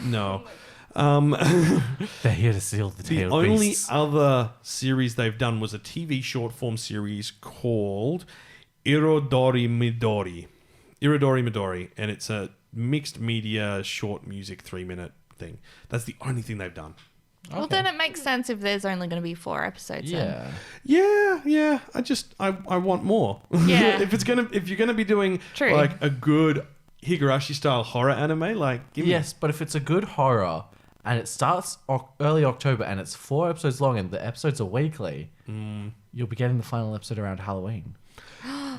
no. They're here to seal the The tail only beasts. other series they've done was a TV short form series called Irodori Midori, and it's a mixed media short music 3-minute thing. That's the only thing they've done. Well, then it makes sense if there's only going to be 4 episodes. then. Yeah. Yeah. I want more. Yeah. if you're gonna be doing True. like a good Higurashi style horror anime, like give me Yes, but if it's a good horror and it starts early October and it's 4 episodes long and the episodes are weekly, you'll be getting the final episode around Halloween.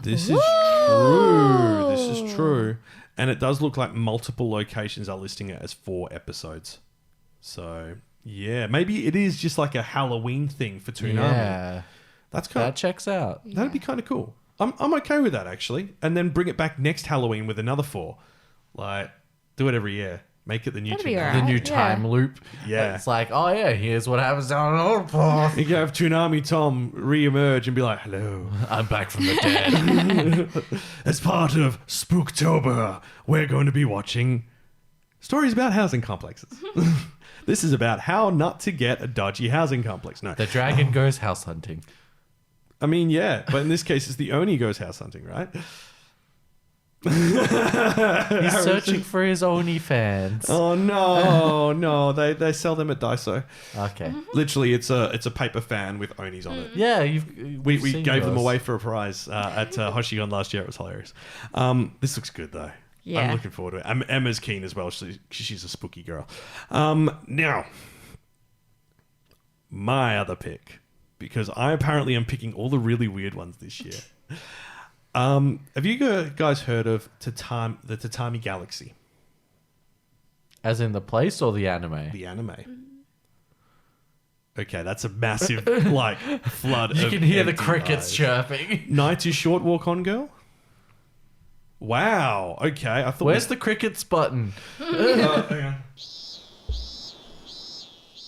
This is true. This is true. And it does look like multiple locations are listing it as 4 episodes. So, yeah. Maybe it is just like a Halloween thing for Toonami. Yeah. That's kind That checks out. That'd be kind of cool. I'm okay with that, actually. And then bring it back next Halloween with another 4. Like, do it every year. Make it the new That'd be Toonami. alright. The new Yeah. time loop. Yeah. It's like, oh yeah, here's what happens down an old path. You can have Toonami Tom re-emerge and be like, hello. I'm back from the dead. As part of Spooktober, we're going to be watching stories about housing complexes. This is about how not to get a dodgy housing complex. No. The dragon goes house hunting. I mean, yeah, but in this case, it's the Oni goes house hunting, right? He's searching for his OnlyFans. Oh no, they sell them at Daiso. Okay. Literally, it's a paper fan with Onis on it. Yeah, We seen gave them yours. away for a prize at Hoshigon last year. It was hilarious. This looks good though. Yeah. I'm looking forward to it. Emma's keen as well. She's a spooky girl. Now, my other pick, because I apparently am picking all the really weird ones this year. Have you guys heard of the Tatami Galaxy, As in the place or the anime? the anime? Okay, that's a massive flood. You of can hear the empty crickets eyes. chirping. Night is short. Walk on, girl. Wow. Okay, I thought. Where's the crickets button? Hang on.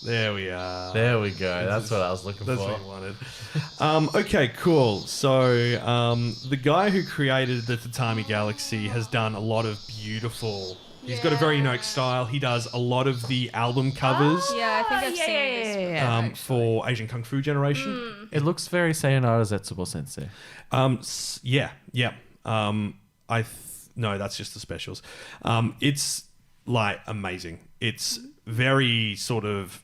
There we are. There we go. That's what I was looking That's for. what you wanted. Okay, cool. So, the guy who created the Tatami Galaxy has done a lot of beautiful. He's got a very unique style. He does a lot of the album covers Yeah, I think I've seen this. yeah. for Asian Kung Fu Generation. It looks very Sayonara Zetsubo Sensei. Yeah. No, that's just the specials. It's like amazing. It's very sort of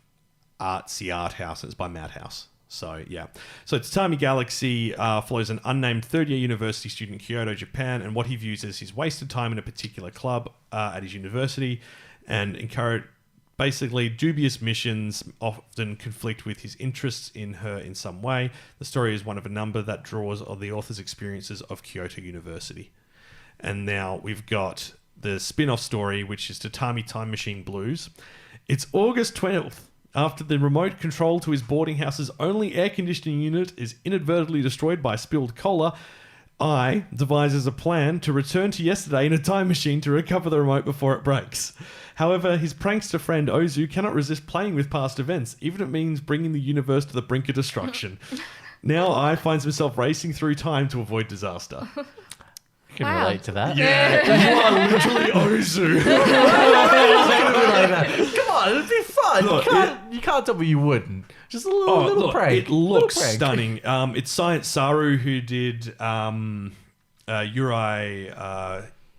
artsy art house. It's by Madhouse. So, yeah. So, Tatami Galaxy follows an unnamed third-year university student in Kyoto, Japan, and what he views as his wasted time in a particular club at his university, and encourage basically dubious missions often conflict with his interests in her in some way. The story is one of a number that draws on the author's experiences of Kyoto University. And now we've got the spin-off story, which is Tatami Time Machine Blues. It's August 12th. After the remote control to his boarding house's only air conditioning unit is inadvertently destroyed by spilled cola, I devises a plan to return to yesterday in a time machine to recover the remote before it breaks. However, his prankster friend Ozu cannot resist playing with past events, even if it means bringing the universe to the brink of destruction. Now I finds himself racing through time to avoid disaster. I can relate to that. Yeah, you are literally Ozu. Come on, it'd be fun. Look, you can't tell me you wouldn't. Just a little prank. It looks Little prank. stunning. It's Science Saru who did Urusei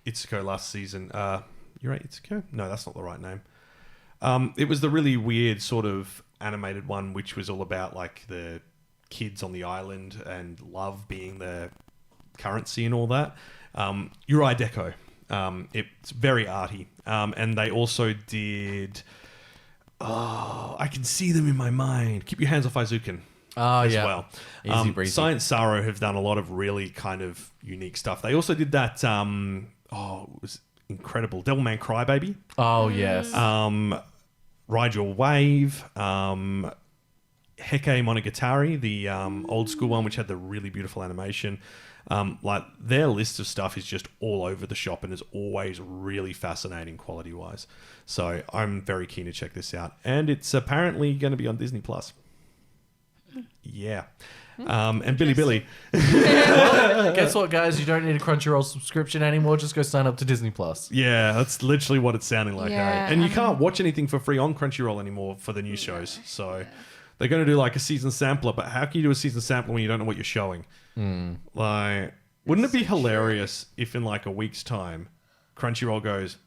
Yatsura last season. Urusei Yatsura? No, that's not the right name. It was the really weird sort of animated one, which was all about like the kids on the island and love being the currency and all that. Urusei Deco. It's very arty. And they also did... Oh, I can see them in my mind. Keep Your Hands Off Aizuken as well. Easy breezy. Science Saru have done a lot of really kind of unique stuff. They also did that... it was incredible. Devilman Crybaby. Oh, yes. Ride Your Wave. Heke Monogatari, the old school one, which had the really beautiful animation. Like their list of stuff is just all over the shop and is always really fascinating quality wise. So I'm very keen to check this out, and it's apparently going to be on Disney Plus. Yeah, and Billy. Guess what, guys? You don't need a Crunchyroll subscription anymore. Just go sign up to Disney Plus. Yeah, that's literally what it's sounding like. Yeah, eh? And you can't watch anything for free on Crunchyroll anymore for the new shows. So they're going to do like a season sampler, but how can you do a season sampler when you don't know what you're showing? Like, wouldn't it be hilarious if in like a week's time, Crunchyroll goes,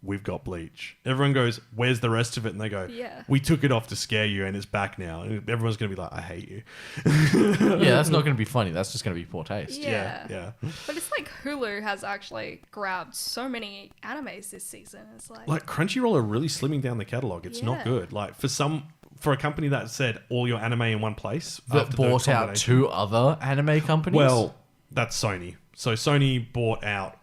"We've got Bleach." Everyone goes, "Where's the rest of it?" And they go, Yeah. "We took it off to scare you, and it's back now." And everyone's going to be like, "I hate you." Yeah, that's not going to be funny. That's just going to be poor taste. Yeah. But it's like Hulu has actually grabbed so many animes this season. It's like Crunchyroll are really slimming down the catalog. It's not Yeah. good. Like for a company that said all your anime in one place That after the bought out combination- 2 other anime companies? Well, that's Sony. So Sony bought out...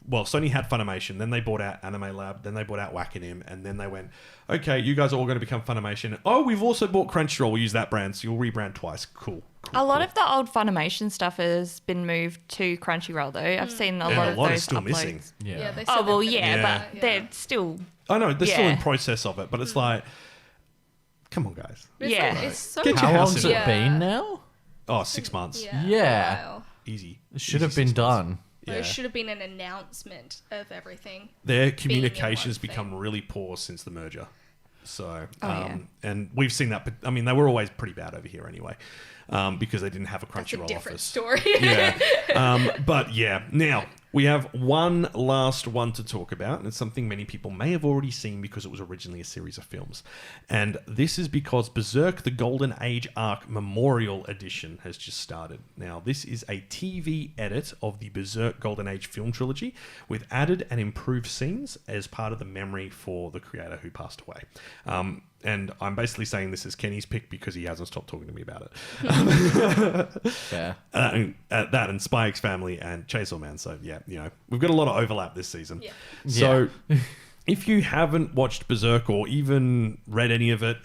Well, Sony had Funimation, then they bought out Anime Lab, then they bought out Wakanim, and then they went, okay, you guys are all going to become Funimation. Oh, we've also bought Crunchyroll. We'll use that brand, so you'll rebrand twice. Cool. A lot of the old Funimation stuff has been moved to Crunchyroll, though. I've seen a lot of those is still uploads. missing. yeah. they Oh, said well, they're yeah, Yeah. but they're still... I know, they're still in Yeah. process of it, but it's like, come on, guys. It's Yeah. like, it's so Get your How house long's in it Yeah. been now? Oh, 6 months. Yeah. Wow. Easy. It should Easy have been 6 months. done. There Yeah. should have been an announcement of everything. Their in communications one become thing. really poor since the merger. So, yeah. and we've seen that. But I mean, they were always pretty bad over here anyway, because they didn't have a It's a Crunchyroll different office. story. Yeah. But yeah, now we have one last one to talk about, and it's something many people may have already seen because it was originally a series of films. And this is because Berserk, the Golden Age Arc Memorial Edition has just started. Now, this is a TV edit of the Berserk Golden Age film trilogy with added and improved scenes as part of the memory for the creator who passed away. And I'm basically saying this is Kenny's pick because he hasn't stopped talking to me about it. Yeah. That and Spy X Family and Chainsaw Man. So yeah, we've got a lot of overlap this season. Yeah. So if you haven't watched Berserk or even read any of it,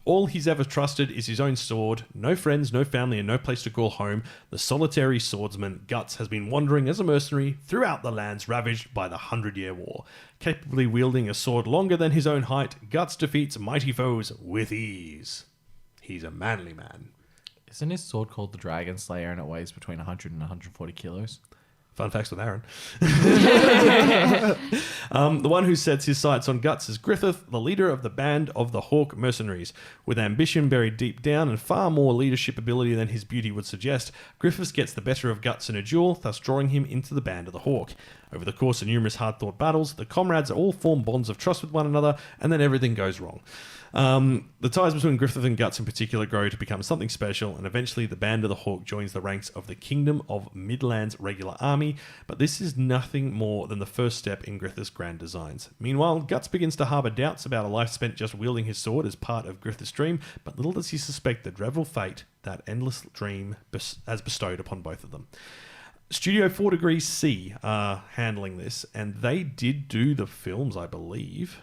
all he's ever trusted is his own sword. No friends, no family, and no place to call home. The solitary swordsman Guts has been wandering as a mercenary throughout the lands ravaged by the 100-Year War. Capably wielding a sword longer than his own height, Guts defeats mighty foes with ease. He's a manly man. Isn't his sword called the Dragon Slayer and it weighs between 100 and 140 kilos? Fun facts with Aaron. The one who sets his sights on Guts is Griffith, the leader of the band of the Hawk Mercenaries. With ambition buried deep down and far more leadership ability than his beauty would suggest, Griffith gets the better of Guts in a duel, thus drawing him into the band of the Hawk. Over the course of numerous hard-fought battles, the comrades all form bonds of trust with one another, and then everything goes wrong. The ties between Griffith and Guts in particular grow to become something special, and eventually the Band of the Hawk joins the ranks of the Kingdom of Midland's regular army, but this is nothing more than the first step in Griffith's grand designs. Meanwhile, Guts begins to harbour doubts about a life spent just wielding his sword as part of Griffith's dream, but little does he suspect the dreadful fate that endless dream has bestowed upon both of them. Studio 4 Degrees C are handling this, and they did do the films, I believe.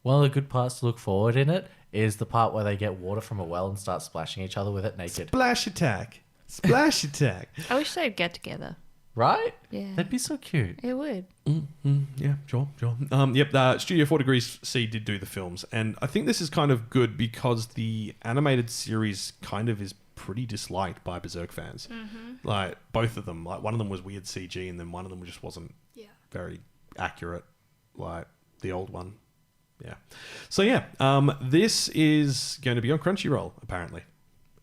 One of the good parts to look forward in it is the part where they get water from a well and start splashing each other with it naked. Splash attack. Splash attack. I wish they'd get together. Right? Yeah. That'd be so cute. It would. Yeah, sure. Studio 4 Degrees C did do the films, and I think this is kind of good because the animated series kind of is pretty disliked by Berserk fans. Like, both of them. Like, one of them was weird CG, and then one of them just wasn't very accurate, like the old one. Yeah. So, this is going to be on Crunchyroll, apparently.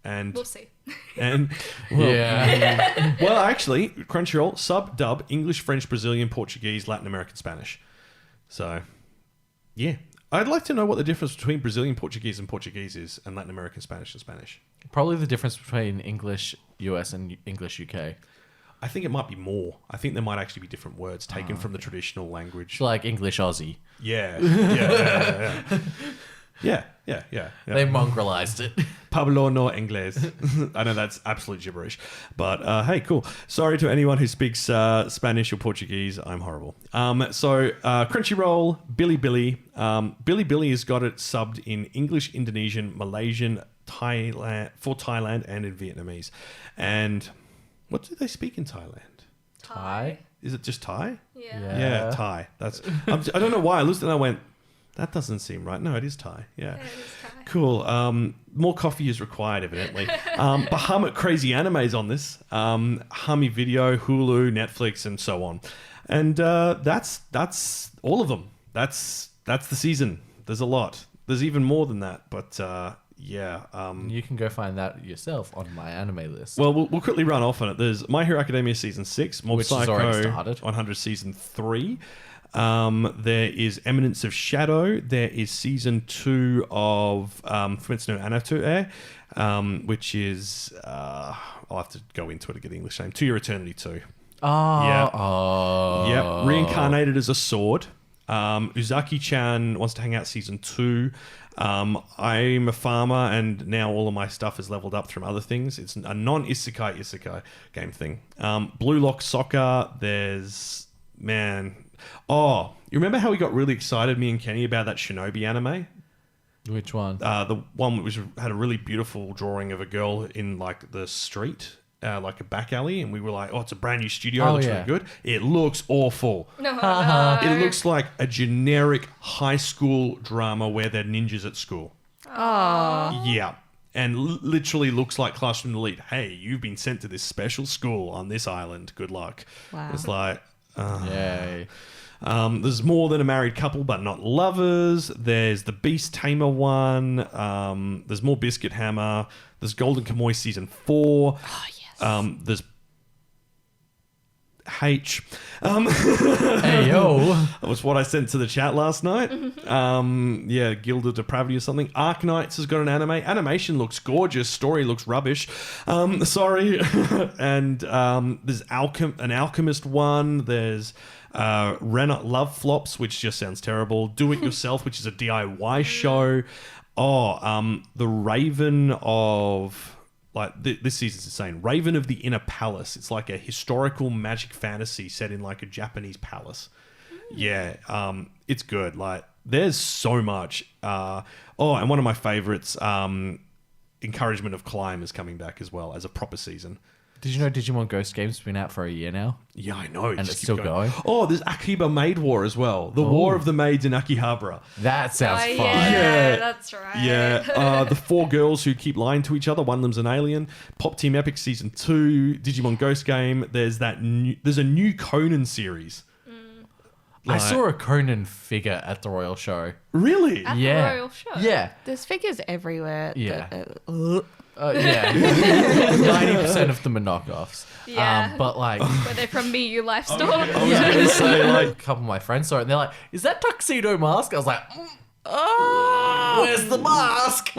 And We'll see. And well, actually, Crunchyroll sub dub English, French, Brazilian, Portuguese, Latin American, Spanish. So, yeah, I'd like to know what the difference between Brazilian Portuguese is, and Latin American Spanish and Spanish. Probably the difference between English US and English UK. I think it might be more. I think there might actually be different words taken from the traditional language. It's like English Aussie. Yeah. They mongrelized it. Pablo no inglés. I know that's absolute gibberish. But hey, cool. Sorry to anyone who speaks Spanish or Portuguese. I'm horrible. Crunchyroll, Billy has got it subbed in English, Indonesian, Malaysian, Thailand, and in Vietnamese. And what do they speak in Thailand? Thai? Is it just Thai? Yeah. Thai. That's. I don't know why. I looked and I went, that doesn't seem right. No, it is Thai. Yeah. It is Thai. Cool. More coffee is required, evidently. Bahamut Crazy Animes on this. Hami Video, Hulu, Netflix, and so on. And that's all of them. That's the season. There's a lot. There's even more than that, but you can go find that yourself on my anime list. Well, we'll quickly run off on it. There's My Hero Academia Season 6, Mob Which has already Psycho started. 100 Season 3. There is Eminence of Shadow. There is Season 2 of Fumetsu no Anato, which is... I'll have to go into it to get the English name. To Your Eternity 2. Yep. Reincarnated as a sword. Uzaki-chan wants to hang out Season 2. I'm a farmer, and now all of my stuff is leveled up from other things. It's a non-isekai game thing. Blue Lock Soccer. There's... Oh, you remember how we got really excited, me and Kenny, about that Shinobi anime? Which one? The one which had a really beautiful drawing of a girl in like the street, like a back alley, and we were like, "Oh, it's a brand new studio. It looks really good." It looks awful. No. It looks like a generic high school drama where they're ninjas at school. Oh. Yeah. And literally looks like Classroom Elite. Hey, you've been sent to this special school on this island. Good luck. Wow. It's like... Yay. There's More Than a Married Couple But Not Lovers. There's the Beast Tamer one. There's more Biscuit Hammer. There's Golden Kamuy Season 4. Oh, yes. There's H. Hey, yo. That was what I sent to the chat last night. Guild of Depravity or something. Arknights has got an anime. Animation looks gorgeous. Story looks rubbish. Sorry. And there's an Alchemist one. There's Love Flops, which just sounds terrible. Do It Yourself, which is a DIY show. The Raven of... this season's insane. Raven of the Inner Palace. It's like a historical magic fantasy set in like a Japanese palace. Yeah, it's good. Like, there's so much. And one of my favorites, Encouragement of Climb, is coming back as well as a proper season. Did you know Digimon Ghost Game's been out for a year now? Yeah, I know. And it's still going? Oh, there's Akiba Maid War as well. The War of the Maids in Akihabara. That sounds fun. Yeah, that's right. Yeah, the 4 girls who keep lying to each other. One of them's an alien. Pop Team Epic Season 2. Digimon Ghost Game. There's a new Conan series. I saw a Conan figure at the Royal Show. Really? At Yeah. the Royal Show. Yeah. There's figures everywhere. Yeah. Yeah. 90% of them are knockoffs. Yeah. But like, Were they from Miyu Life Store? I was going to say, like, a couple of my friends saw it and they're like, is that tuxedo mask? I was like, oh, where's the mask?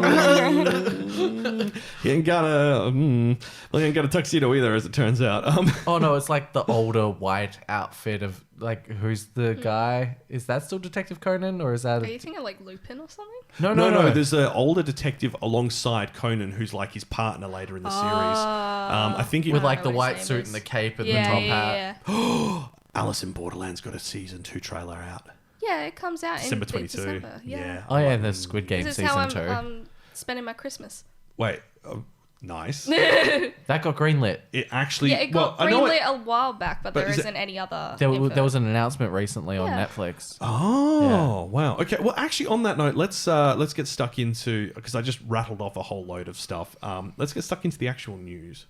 he ain't got a, well, he ain't got a tuxedo either, as it turns out. Oh no, it's like the older white outfit of like, who's the guy? Is that still Detective Conan or is that? Are you thinking like Lupin or something? No. There's an older detective alongside Conan who's like his partner later in the series. I think it with like know the what white his suit name and the is. cape and Yeah, the top yeah, hat. yeah. Alice in Borderland's got a season 2 trailer out. Yeah, it comes out December in 22. December. Yeah. Oh yeah, and there's Squid Game This is how season I'm 2. spending my Christmas. Wait, nice. That got greenlit. It actually. Yeah, it got well, I know greenlit a while back, but there is it- isn't any other. There info. was an announcement recently on Yeah. Netflix. Oh wow. Okay. Well, actually, on that note, let's get stuck into, because I just rattled off a whole load of stuff. Let's get stuck into the actual news.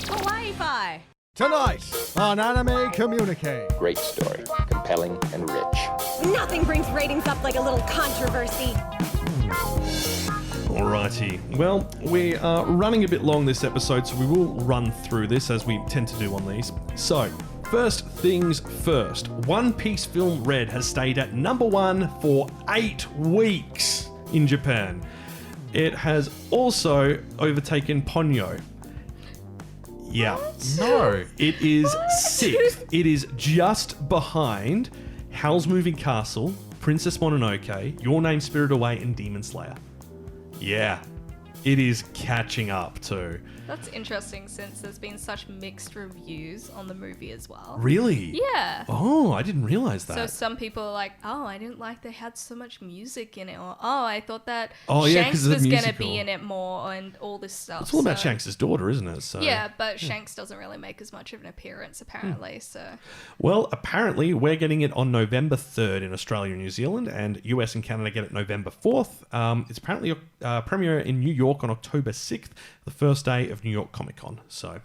Kawaii-Fi. Tonight on Anime Communique. Great story, compelling and rich. Nothing brings ratings up like a little controversy. Alrighty. Well, we are running a bit long this episode, so we will run through this as we tend to do on these. So, first things first. One Piece Film Red has stayed at number 1 for 8 weeks in Japan. It has also overtaken Ponyo. Yeah. No. It is 6th. It is just behind Howl's Moving Castle, Princess Mononoke, Your Name, Spirited Away, and Demon Slayer. Yeah. It is catching up too. That's interesting since there's been such mixed reviews on the movie as well. Really? Yeah. Oh, I didn't realize that. So some people are like, oh, I didn't like they had so much music in it, or oh, I thought that Oh, yeah, 'cause Shanks of the was gonna musical. be in it more, and all this stuff. It's all about so- Shanks' daughter, isn't it? So Yeah, but Shanks doesn't really make as much of an appearance apparently. So Well, apparently we're getting it on November 3rd in Australia and New Zealand, and US and Canada get it November 4th. It's apparently premiere in New York on October 6th, the first day of New York Comic Con. So,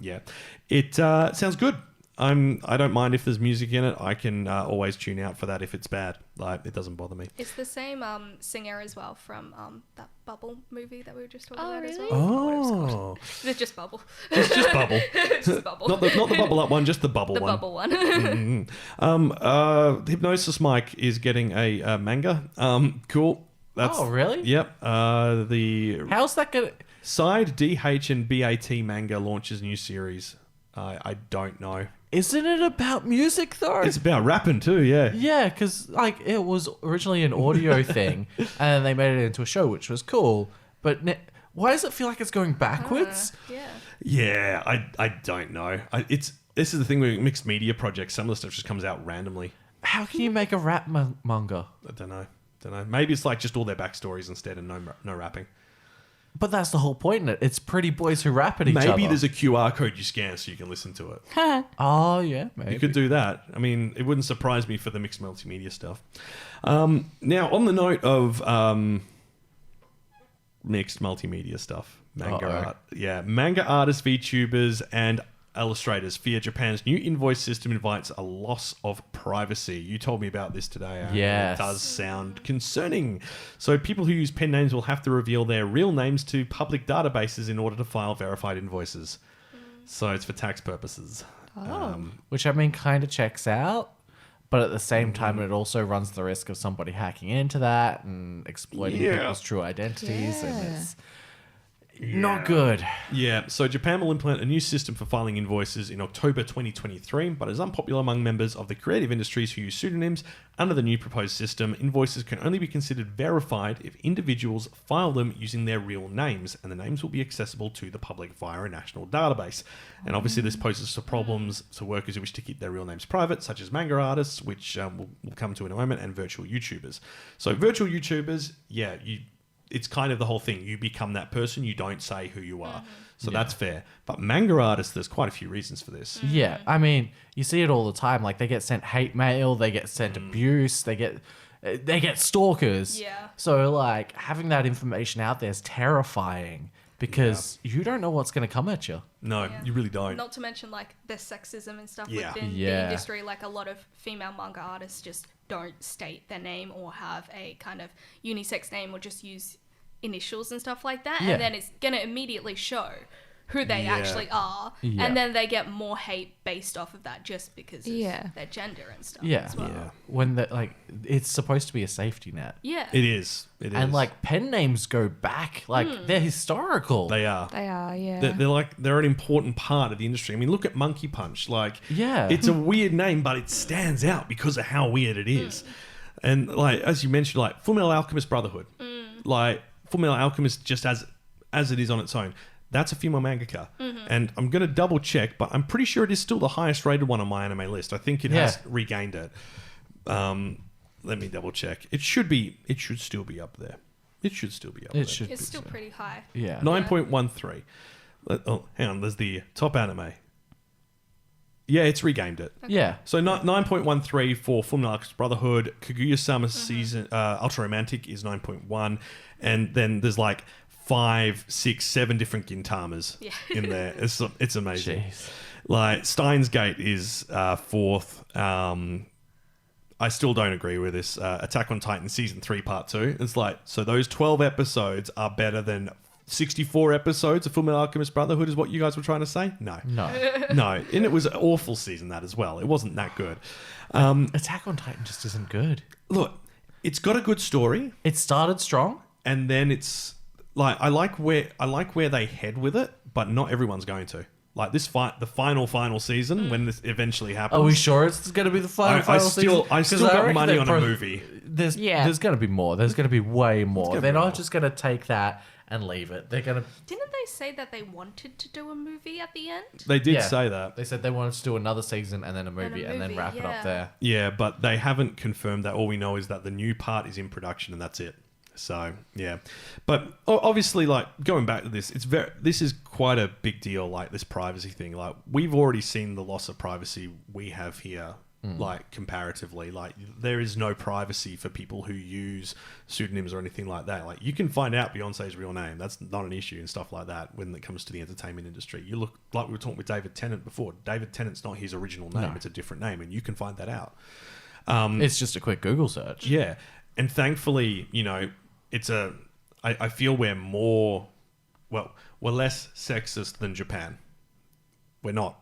yeah. It sounds good. I don't mind if there's music in it. I can always tune out for that if it's bad. Like, it doesn't bother me. it's the same singer as well from that Bubble movie that we were just talking about as well. Oh, It's just Bubble. just Bubble. Just Bubble. not the bubble up one, just the bubble the one. Bubble one. Hypnosis Mike is getting a manga. Cool. That's, Oh, really? Yep. The How's that gonna? Side DH and BAT manga launches new series. I don't know. Isn't it about music though? It's about rapping too, yeah. Yeah, because like it was originally an audio thing, and they made it into a show, which was cool. But why does it feel like it's going backwards? Yeah. Yeah, I don't know. This is the thing with mixed media projects. Some of the stuff just comes out randomly. How can you make a rap manga? I don't know. Maybe it's like just all their backstories instead and no rapping. But that's the whole point in it. It's pretty boys who rap at each other. Maybe there's a QR code you scan so you can listen to it. Oh yeah, maybe. You could do that. I mean, it wouldn't surprise me for the mixed multimedia stuff. Now, on the note of mixed multimedia stuff, manga art. Yeah, manga artists, VTubers, and illustrators fear Japan's new invoice system invites a loss of privacy. You told me about this today, Aaron. Yes. It does sound concerning. So people who use pen names will have to reveal their real names to public databases in order to file verified invoices. So it's for tax purposes. Which I mean, kind of checks out. But at the same time, it also runs the risk of somebody hacking into that and exploiting people's true identities. And it's not good. Yeah, so Japan will implement a new system for filing invoices in October 2023, but is unpopular among members of the creative industries who use pseudonyms. Under the new proposed system, invoices can only be considered verified if individuals file them using their real names, and the names will be accessible to the public via a national database. And obviously this poses some problems to workers who wish to keep their real names private, such as manga artists, which we'll come to in a moment, and virtual YouTubers. So virtual YouTubers, it's kind of the whole thing. You become that person. You don't say who you are. So that's fair. But manga artists, there's quite a few reasons for this. Yeah, I mean, you see it all the time. Like they get sent hate mail, they get sent abuse, they get stalkers. Yeah. So like having that information out there is terrifying because you don't know what's going to come at you. No, you really don't. Not to mention like the sexism and stuff Yeah. within the Yeah. industry. Like a lot of female manga artists just don't state their name or have a kind of unisex name or just use initials and stuff like that, Yeah. and then it's gonna immediately show who they Yeah. actually are, Yeah. and then they get more hate based off of that just because of Yeah. their gender and stuff Yeah. as well. Yeah. When it's supposed to be a safety net. Yeah. It is. It is. And like pen names go back, like they're historical. they are. They are, yeah. They're an important part of the industry. I mean, look at Monkey Punch. Like, Yeah. it's a weird name, but it stands out because of how weird it is. And like as you mentioned, like Full Metal Alchemist Brotherhood, like Full Metal Alchemist, just as it is on its own, that's a female mangaka. And I'm going to double check, but I'm pretty sure it is still the highest rated one on my anime list. I think it has regained it. Let me double check. It should still be up there. It should still be up there. It should It's be still so. pretty high. Yeah. 9.13. Oh, hang on. There's the top anime. Yeah, it's regained it. Yeah. So 9.13 for Full Metal Alchemist Brotherhood. Kaguya-sama season Ultra Romantic is 9.1, and then there's like 5, 6, 7 different Gintamas in there. It's amazing. Jeez. Like Steins Gate is fourth. I still don't agree with this. Attack on Titan season 3 part 2. It's like, so those 12 episodes are better than 64 episodes of Full Metal Alchemist Brotherhood is what you guys were trying to say? No. No. No. And it was an awful season, that as well. It wasn't that good. Attack on Titan just isn't good. Look, it's got a good story, It started strong. and then it's like I like where they head with it, but not everyone's going to. Like this the final season when this eventually happens. Are we sure it's going to be the final season? I 'Cause still got reckon money they're on a movie. There's Yeah. going to be more. There's going to be way more. gonna They're be not more. just going to take that and leave it. They're going to... Didn't they say that they wanted to do a movie at the end? They did Yeah. say that. They said they wanted to do another season and then a movie and then movie, wrap it up yeah. there. Yeah, but they haven't confirmed that. All we know is that the new part is in production, and that's it. So yeah, but obviously, like going back to this, this is quite a big deal. Like this privacy thing. Like we've already seen the loss of privacy we have here. Like comparatively, like there is no privacy for people who use pseudonyms or anything like that. Like you can find out Beyonce's real name. That's not an issue and stuff like that when it comes to the entertainment industry. You look like we were talking with David Tennant before. David Tennant's not his original name. No. It's a different name, and you can find that out. It's just a quick Google search. Yeah, and thankfully, you know, I feel we're less sexist than Japan. We're not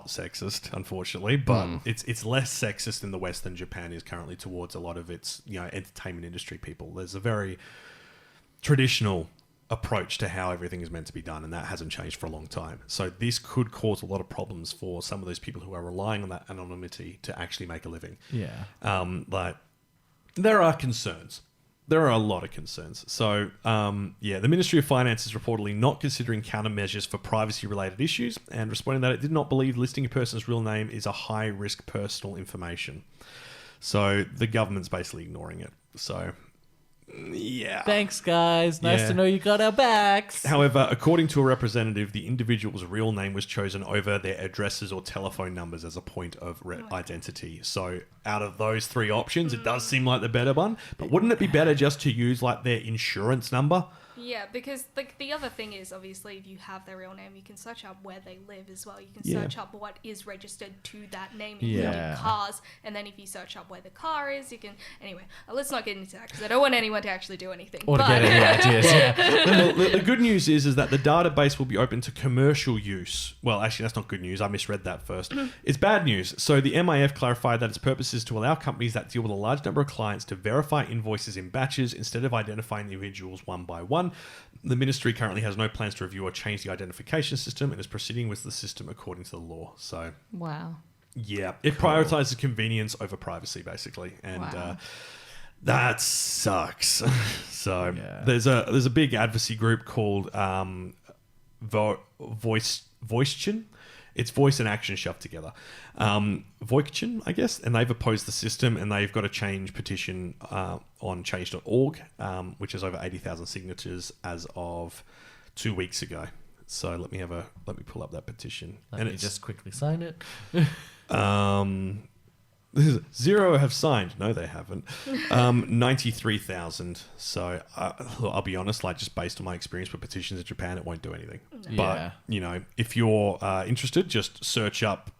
sexist, unfortunately, but it's less sexist in the West than Japan is currently towards a lot of its, you know, entertainment industry people. There's a very traditional approach to how everything is meant to be done, and that hasn't changed for a long time. So this could cause a lot of problems for some of those people who are relying on that anonymity to actually make a living. Yeah. Like there are concerns. There are a lot of concerns. So, the Ministry of Finance is reportedly not considering countermeasures for privacy-related issues and responding that it did not believe listing a person's real name is a high-risk personal information. So the government's basically ignoring it. So, yeah. Thanks, guys. Nice Yeah. to know you got our backs. However, according to a representative, the individual's real name was chosen over their addresses or telephone numbers as a point of identity. So out of those 3 options, it does seem like the better one. But wouldn't it be better just to use like their insurance number? Yeah, because like the other thing is obviously if you have their real name, you can search up where they live as well. You can Yeah. search up what is registered to that name, Yeah. including cars. And then if you search up where the car is, you can. Anyway, let's not get into that because I don't want anyone to actually do anything. Or to get any ideas. Yeah. Well, the good news is that the database will be open to commercial use. Well, actually, that's not good news. I misread that first. It's bad news. So the MIF clarified that its purpose is to allow companies that deal with a large number of clients to verify invoices in batches instead of identifying individuals one by one. The ministry currently has no plans to review or change the identification system and is proceeding with the system according to the law. So, Wow. yeah, it prioritizes convenience over privacy, basically. And Wow. that sucks. So Yeah. there's a big advocacy group called Voicechin. It's voice and action shoved together. Voicechin, I guess, and they've opposed the system, and they've got a change petition on change.org, which has over 80,000 signatures as of 2 weeks ago. So let me pull up that petition. Let me just quickly sign it. Zero have signed. No, they haven't. 93,000. So I'll be honest, like just based on my experience with petitions in Japan, it won't do anything. Yeah. But, you know, if you're interested, just search up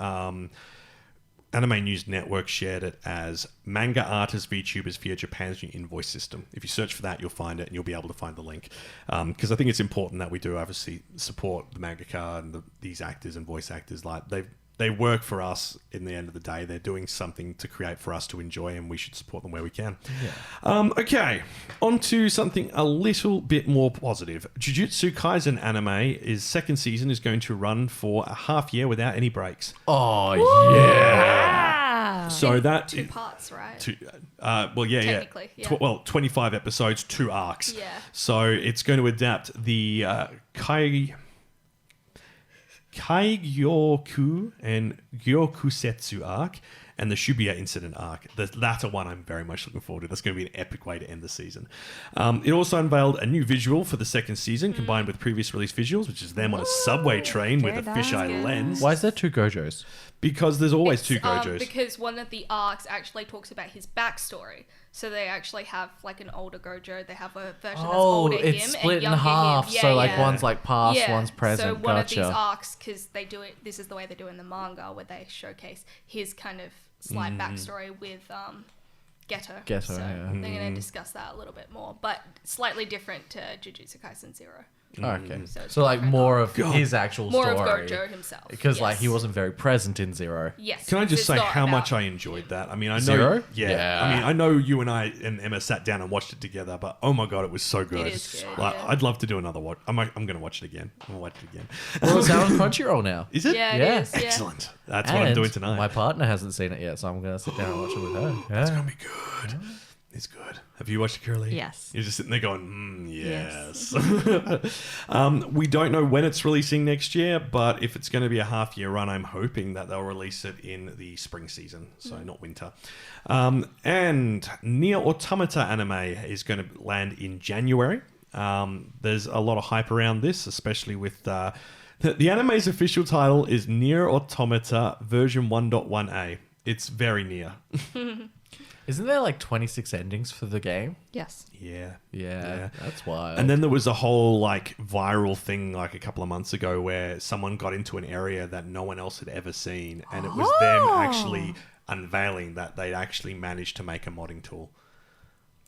Anime News Network shared it as manga artists VTubers via Japan's new invoice system. If you search for that, you'll find it, and you'll be able to find the link. Because I think it's important that we do obviously support the mangaka and these actors and voice actors. Like they work for us. In the end of the day, they're doing something to create for us to enjoy, and we should support them where we can. Okay, on to something a little bit more positive. Jujutsu Kaisen anime is second season is going to run for a half year without any breaks. Oh, yeah. So that 2 parts, right? Technically, yeah. 25 episodes, 2 arcs. Yeah. So it's going to adapt the Kaigyoku and Gyokusetsu arc and the Shibuya incident arc. The latter one I'm very much looking forward to. That's going to be an epic way to end the season. It also unveiled a new visual for the second season combined with previous release visuals, which is them on a subway train with a fisheye lens. Why is there 2 Gojos? Because there's always 2 Gojos. Because one of the arcs actually talks about his backstory. So they actually have like an older Gojo. They have a version that's older him it's split and in younger half. him. Yeah, so like yeah. one's like past, one's present. So one of these Gotcha. arcs, because they do it, this is the way they do it in the manga, where they showcase his kind of slight backstory with Geto. Geto, so yeah. they're going to discuss that a little bit more, but slightly different to Jujutsu Kaisen Zero. Okay. So it's So like different more arc. of his actual More story. of Gojo himself. Because like yes. he wasn't very present in Zero. Yes. Can I just it's say not how about- much I enjoyed that? I mean, I know... Zero? Yeah. Yeah. I mean, I know you and I and Emma sat down and watched it together, but oh my God, it was so good. It is good, Like, yeah. I'd love to do another watch. I'm going to watch it again. I'm going to watch it again. Well, it's out on Crunchyroll now. Is it? Yeah, Yeah. it is. Yeah. Excellent. That's what I'm And doing tonight. My partner hasn't seen it yet, so I'm going to sit down and watch it with her. Yeah. It's going to be good. It's good. Have you watched it, Curly? Yes. You're just sitting there going, yes. Yes. We don't know when it's releasing next year, but if it's going to be a half-year run, I'm hoping that they'll release it in the spring season, so not winter. And Nier Automata anime is going to land in January. There's a lot of hype around this, especially with... the anime's official title is Nier Automata version 1.1a. It's very near. Isn't there like 26 endings for the game? Yes. Yeah. Yeah. That's wild. And then there was a whole like viral thing like a couple of months ago where someone got into an area that no one else had ever seen, and it was them actually unveiling that they'd actually managed to make a modding tool.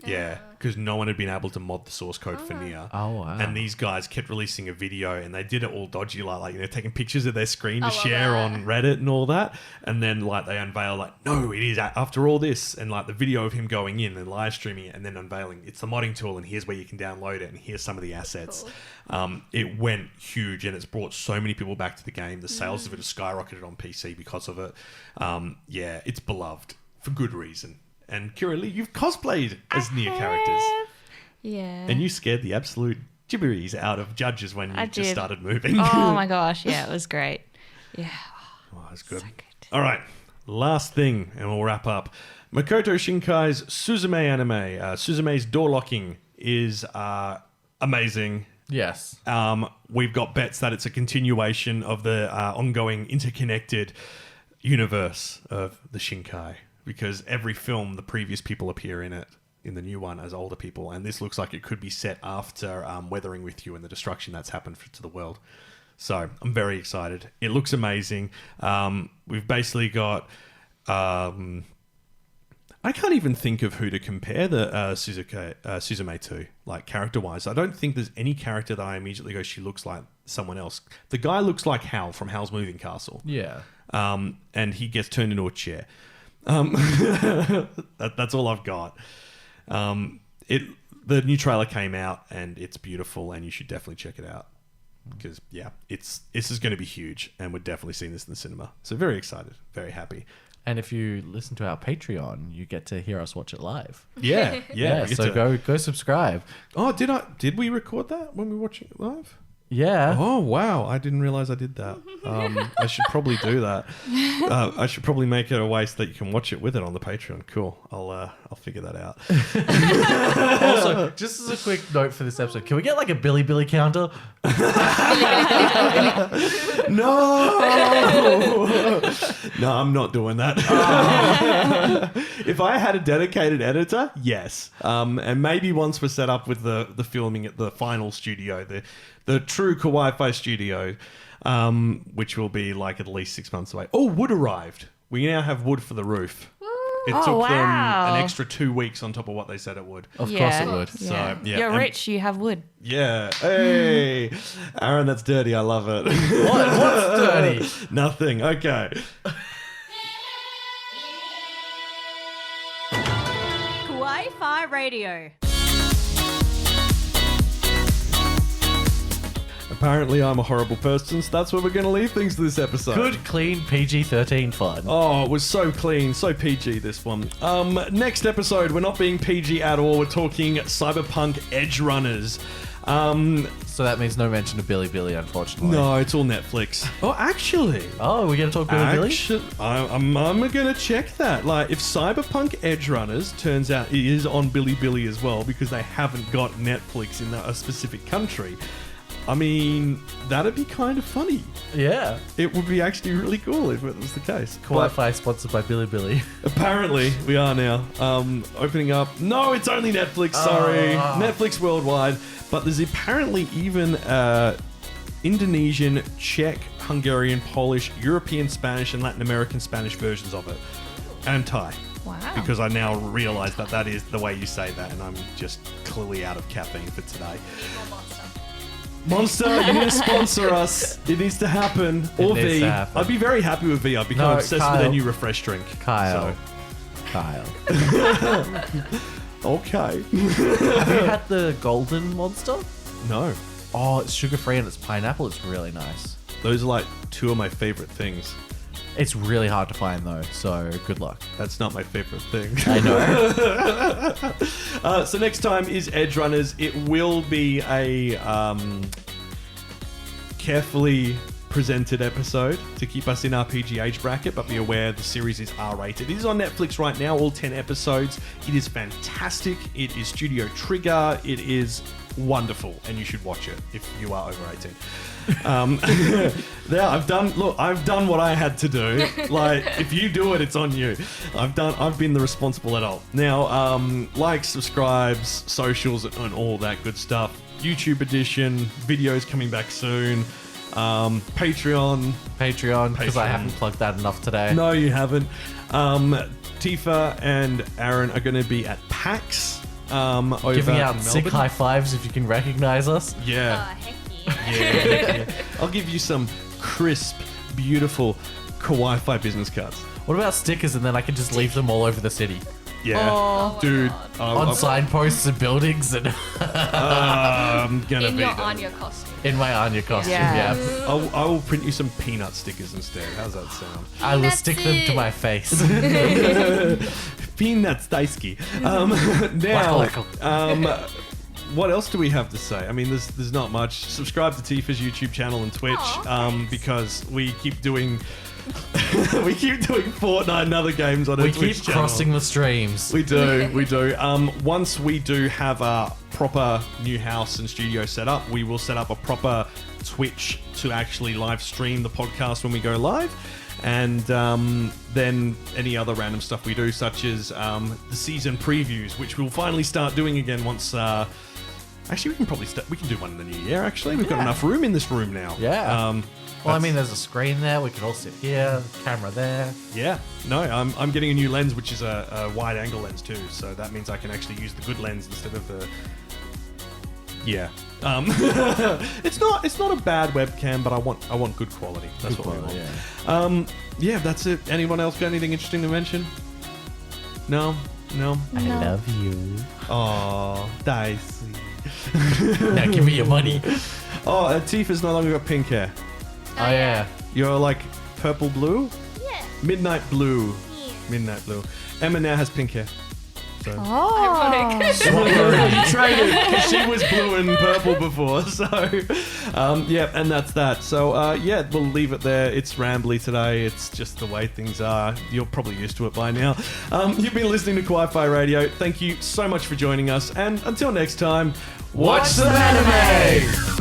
Yeah, because no one had been able to mod the source code for Nier. Oh, wow. And these guys kept releasing a video, and they did it all dodgy, like taking pictures of their screen to I love share that. on Reddit and all that. And then like they unveil like, no, it is after all this, and like the video of him going in and live streaming it, and then unveiling it's the modding tool, and here's where you can download it, and here's some of the assets. It went huge, and it's brought so many people back to the game. The sales of it have skyrocketed on PC because of it. Yeah, it's beloved for good reason. And Kira-Lee, you've cosplayed as Nier characters. Yeah. And you scared the absolute gibberies out of judges when you I just did. started moving. Oh my gosh, yeah, it was great. Yeah. Oh, that's good. So good. All right, last thing, and we'll wrap up. Makoto Shinkai's Suzume anime, Suzume's door locking, is amazing. yes. We've got bets that it's a continuation of the ongoing interconnected universe of the Shinkai, because every film, the previous people appear in it, in the new one as older people, and this looks like it could be set after Weathering With You and the destruction that's happened to the world. So I'm very excited. It looks amazing. We've basically got... I can't even think of who to compare the Suzume to, like character-wise. I don't think there's any character that I immediately go, she looks like someone else. The guy looks like Hal from Hal's Moving Castle. Yeah. And he gets turned into a chair. That's all I've got. The new trailer came out and it's beautiful, and you should definitely check it out because this is going to be huge, and we're definitely seeing this in the cinema. So very excited, very happy. And if you listen to our Patreon, you get to hear us watch it live. Yeah. Yeah. we get So to- go subscribe. Oh, did we record that when we were watching it live? Yeah. Oh wow, I didn't realize I did that. I should probably do that. I should probably make it a way so that you can watch it with it on the Patreon. Cool. I'll figure that out. Also, just as a quick note for this episode, can we get like a Billy counter? No, I'm not doing that. If I had a dedicated editor, yes. And maybe once we're set up with the filming at the final studio, the true Kawaii-Fi studio, which will be like at least 6 months away. Oh, Wood arrived. We now have wood for the roof. It Oh, took them wow. an extra 2 weeks on top of what they said it would. Of course it would. So, yeah. You're and- rich, you have wood. Yeah. Hey. Aaron, that's dirty. I love it. What's dirty? Nothing. Okay. Kawaii-Fi Radio. Apparently, I'm a horrible person, so that's where we're going to leave things to this episode. Good, clean, PG-13 fun. Oh, it was so clean, so PG, this one. Next episode, we're not being PG at all. We're talking Cyberpunk Edge Runners. So that means no mention of Billy Billy, unfortunately. No, it's all Netflix. Oh, actually. Oh, we're going to talk Billy Billy? I'm going to check that. Like, if Cyberpunk Edge Runners turns out it is on Billy Billy as well, because they haven't got Netflix in a specific country, I mean, that'd be kind of funny. Yeah. It would be actually really cool if it was the case. Kawaii-Fi sponsored by Billy Billy. Apparently, we are now. Opening up. No, it's only Netflix, sorry. Netflix worldwide. But there's apparently even Indonesian, Czech, Hungarian, Polish, European Spanish, and Latin American Spanish versions of it. And Thai. Wow. Because I now realize that is the way you say that, and I'm just clearly out of caffeine for today. Monster, you need to sponsor us. It needs to happen. Or needs V. to happen. I'd be very happy with V. I've become obsessed with their new refresh drink. Kyle. So, Kyle. okay. Have you had the golden monster? No. Oh, it's sugar-free and it's pineapple. It's really nice. Those are like two of my favorite things. It's really hard to find though, so good luck. That's not my favorite thing. I know. So next time is Edge Runners. It will be a carefully presented episode to keep us in our PG age bracket, but be aware the series is R-rated. It is on Netflix right now, all 10 episodes. It is fantastic. It is Studio Trigger. It is wonderful, and you should watch it if you are over 18. There, I've done what I had to do. Like, if you do it, it's on you. I've been the responsible adult. Now, like, subscribes, socials, and all that good stuff. YouTube edition, videos coming back soon. Patreon, because I haven't plugged that enough today. No, you haven't. Tifa and Aaron are going to be at PAX. Over Giving out in sick Melbourne. high fives if you can recognize us. Yeah. heck Yeah. I'll give you some crisp, beautiful Kawaii-Fi business cards. What about stickers and then I can just leave them all over the city? Yeah. Oh, Dude. On signposts and buildings and I'm gonna In be your there. Anya costume. in my Anya costume, Yeah. yeah. I will print you some peanut stickers instead. How's that sound? I will That's stick them to it. my face. Peanuts daisuki. Now, Wacko, what else do we have to say? I mean, there's not much. Subscribe to Tifa's YouTube channel and Twitch, because we keep doing Fortnite and other games on our we Twitch keep channel. crossing the streams. We do. Once we do have a proper new house and studio set up, we will set up a proper Twitch to actually live stream the podcast when we go live. And then any other random stuff we do, such as the season previews, which we'll finally start doing again once... actually, we can do one in the new year, actually. We've got enough room in this room now. Yeah. Well, I mean, there's a screen there. We can all sit here. Camera there. Yeah. No, I'm getting a new lens, which is a wide angle lens too. So that means I can actually use the good lens instead of the... Yeah. It's not a bad webcam, but I want good quality. That's what we want. Yeah. Yeah, that's it. Anyone else got anything interesting to mention? No? I love you. Oh, Dicey. Now give me your money. Oh, Tifa's no longer got pink hair. Oh, yeah. You're like purple blue? Yeah. Midnight blue. Midnight blue. Emma now has pink hair. So. Ironic. You traded because she was blue and purple before. So, yeah, and that's that. So, yeah, we'll leave it there. It's rambly today. It's just the way things are. You're probably used to it by now. You've been listening to Kawaii-Fi Radio. Thank you so much for joining us. And until next time, watch some anime!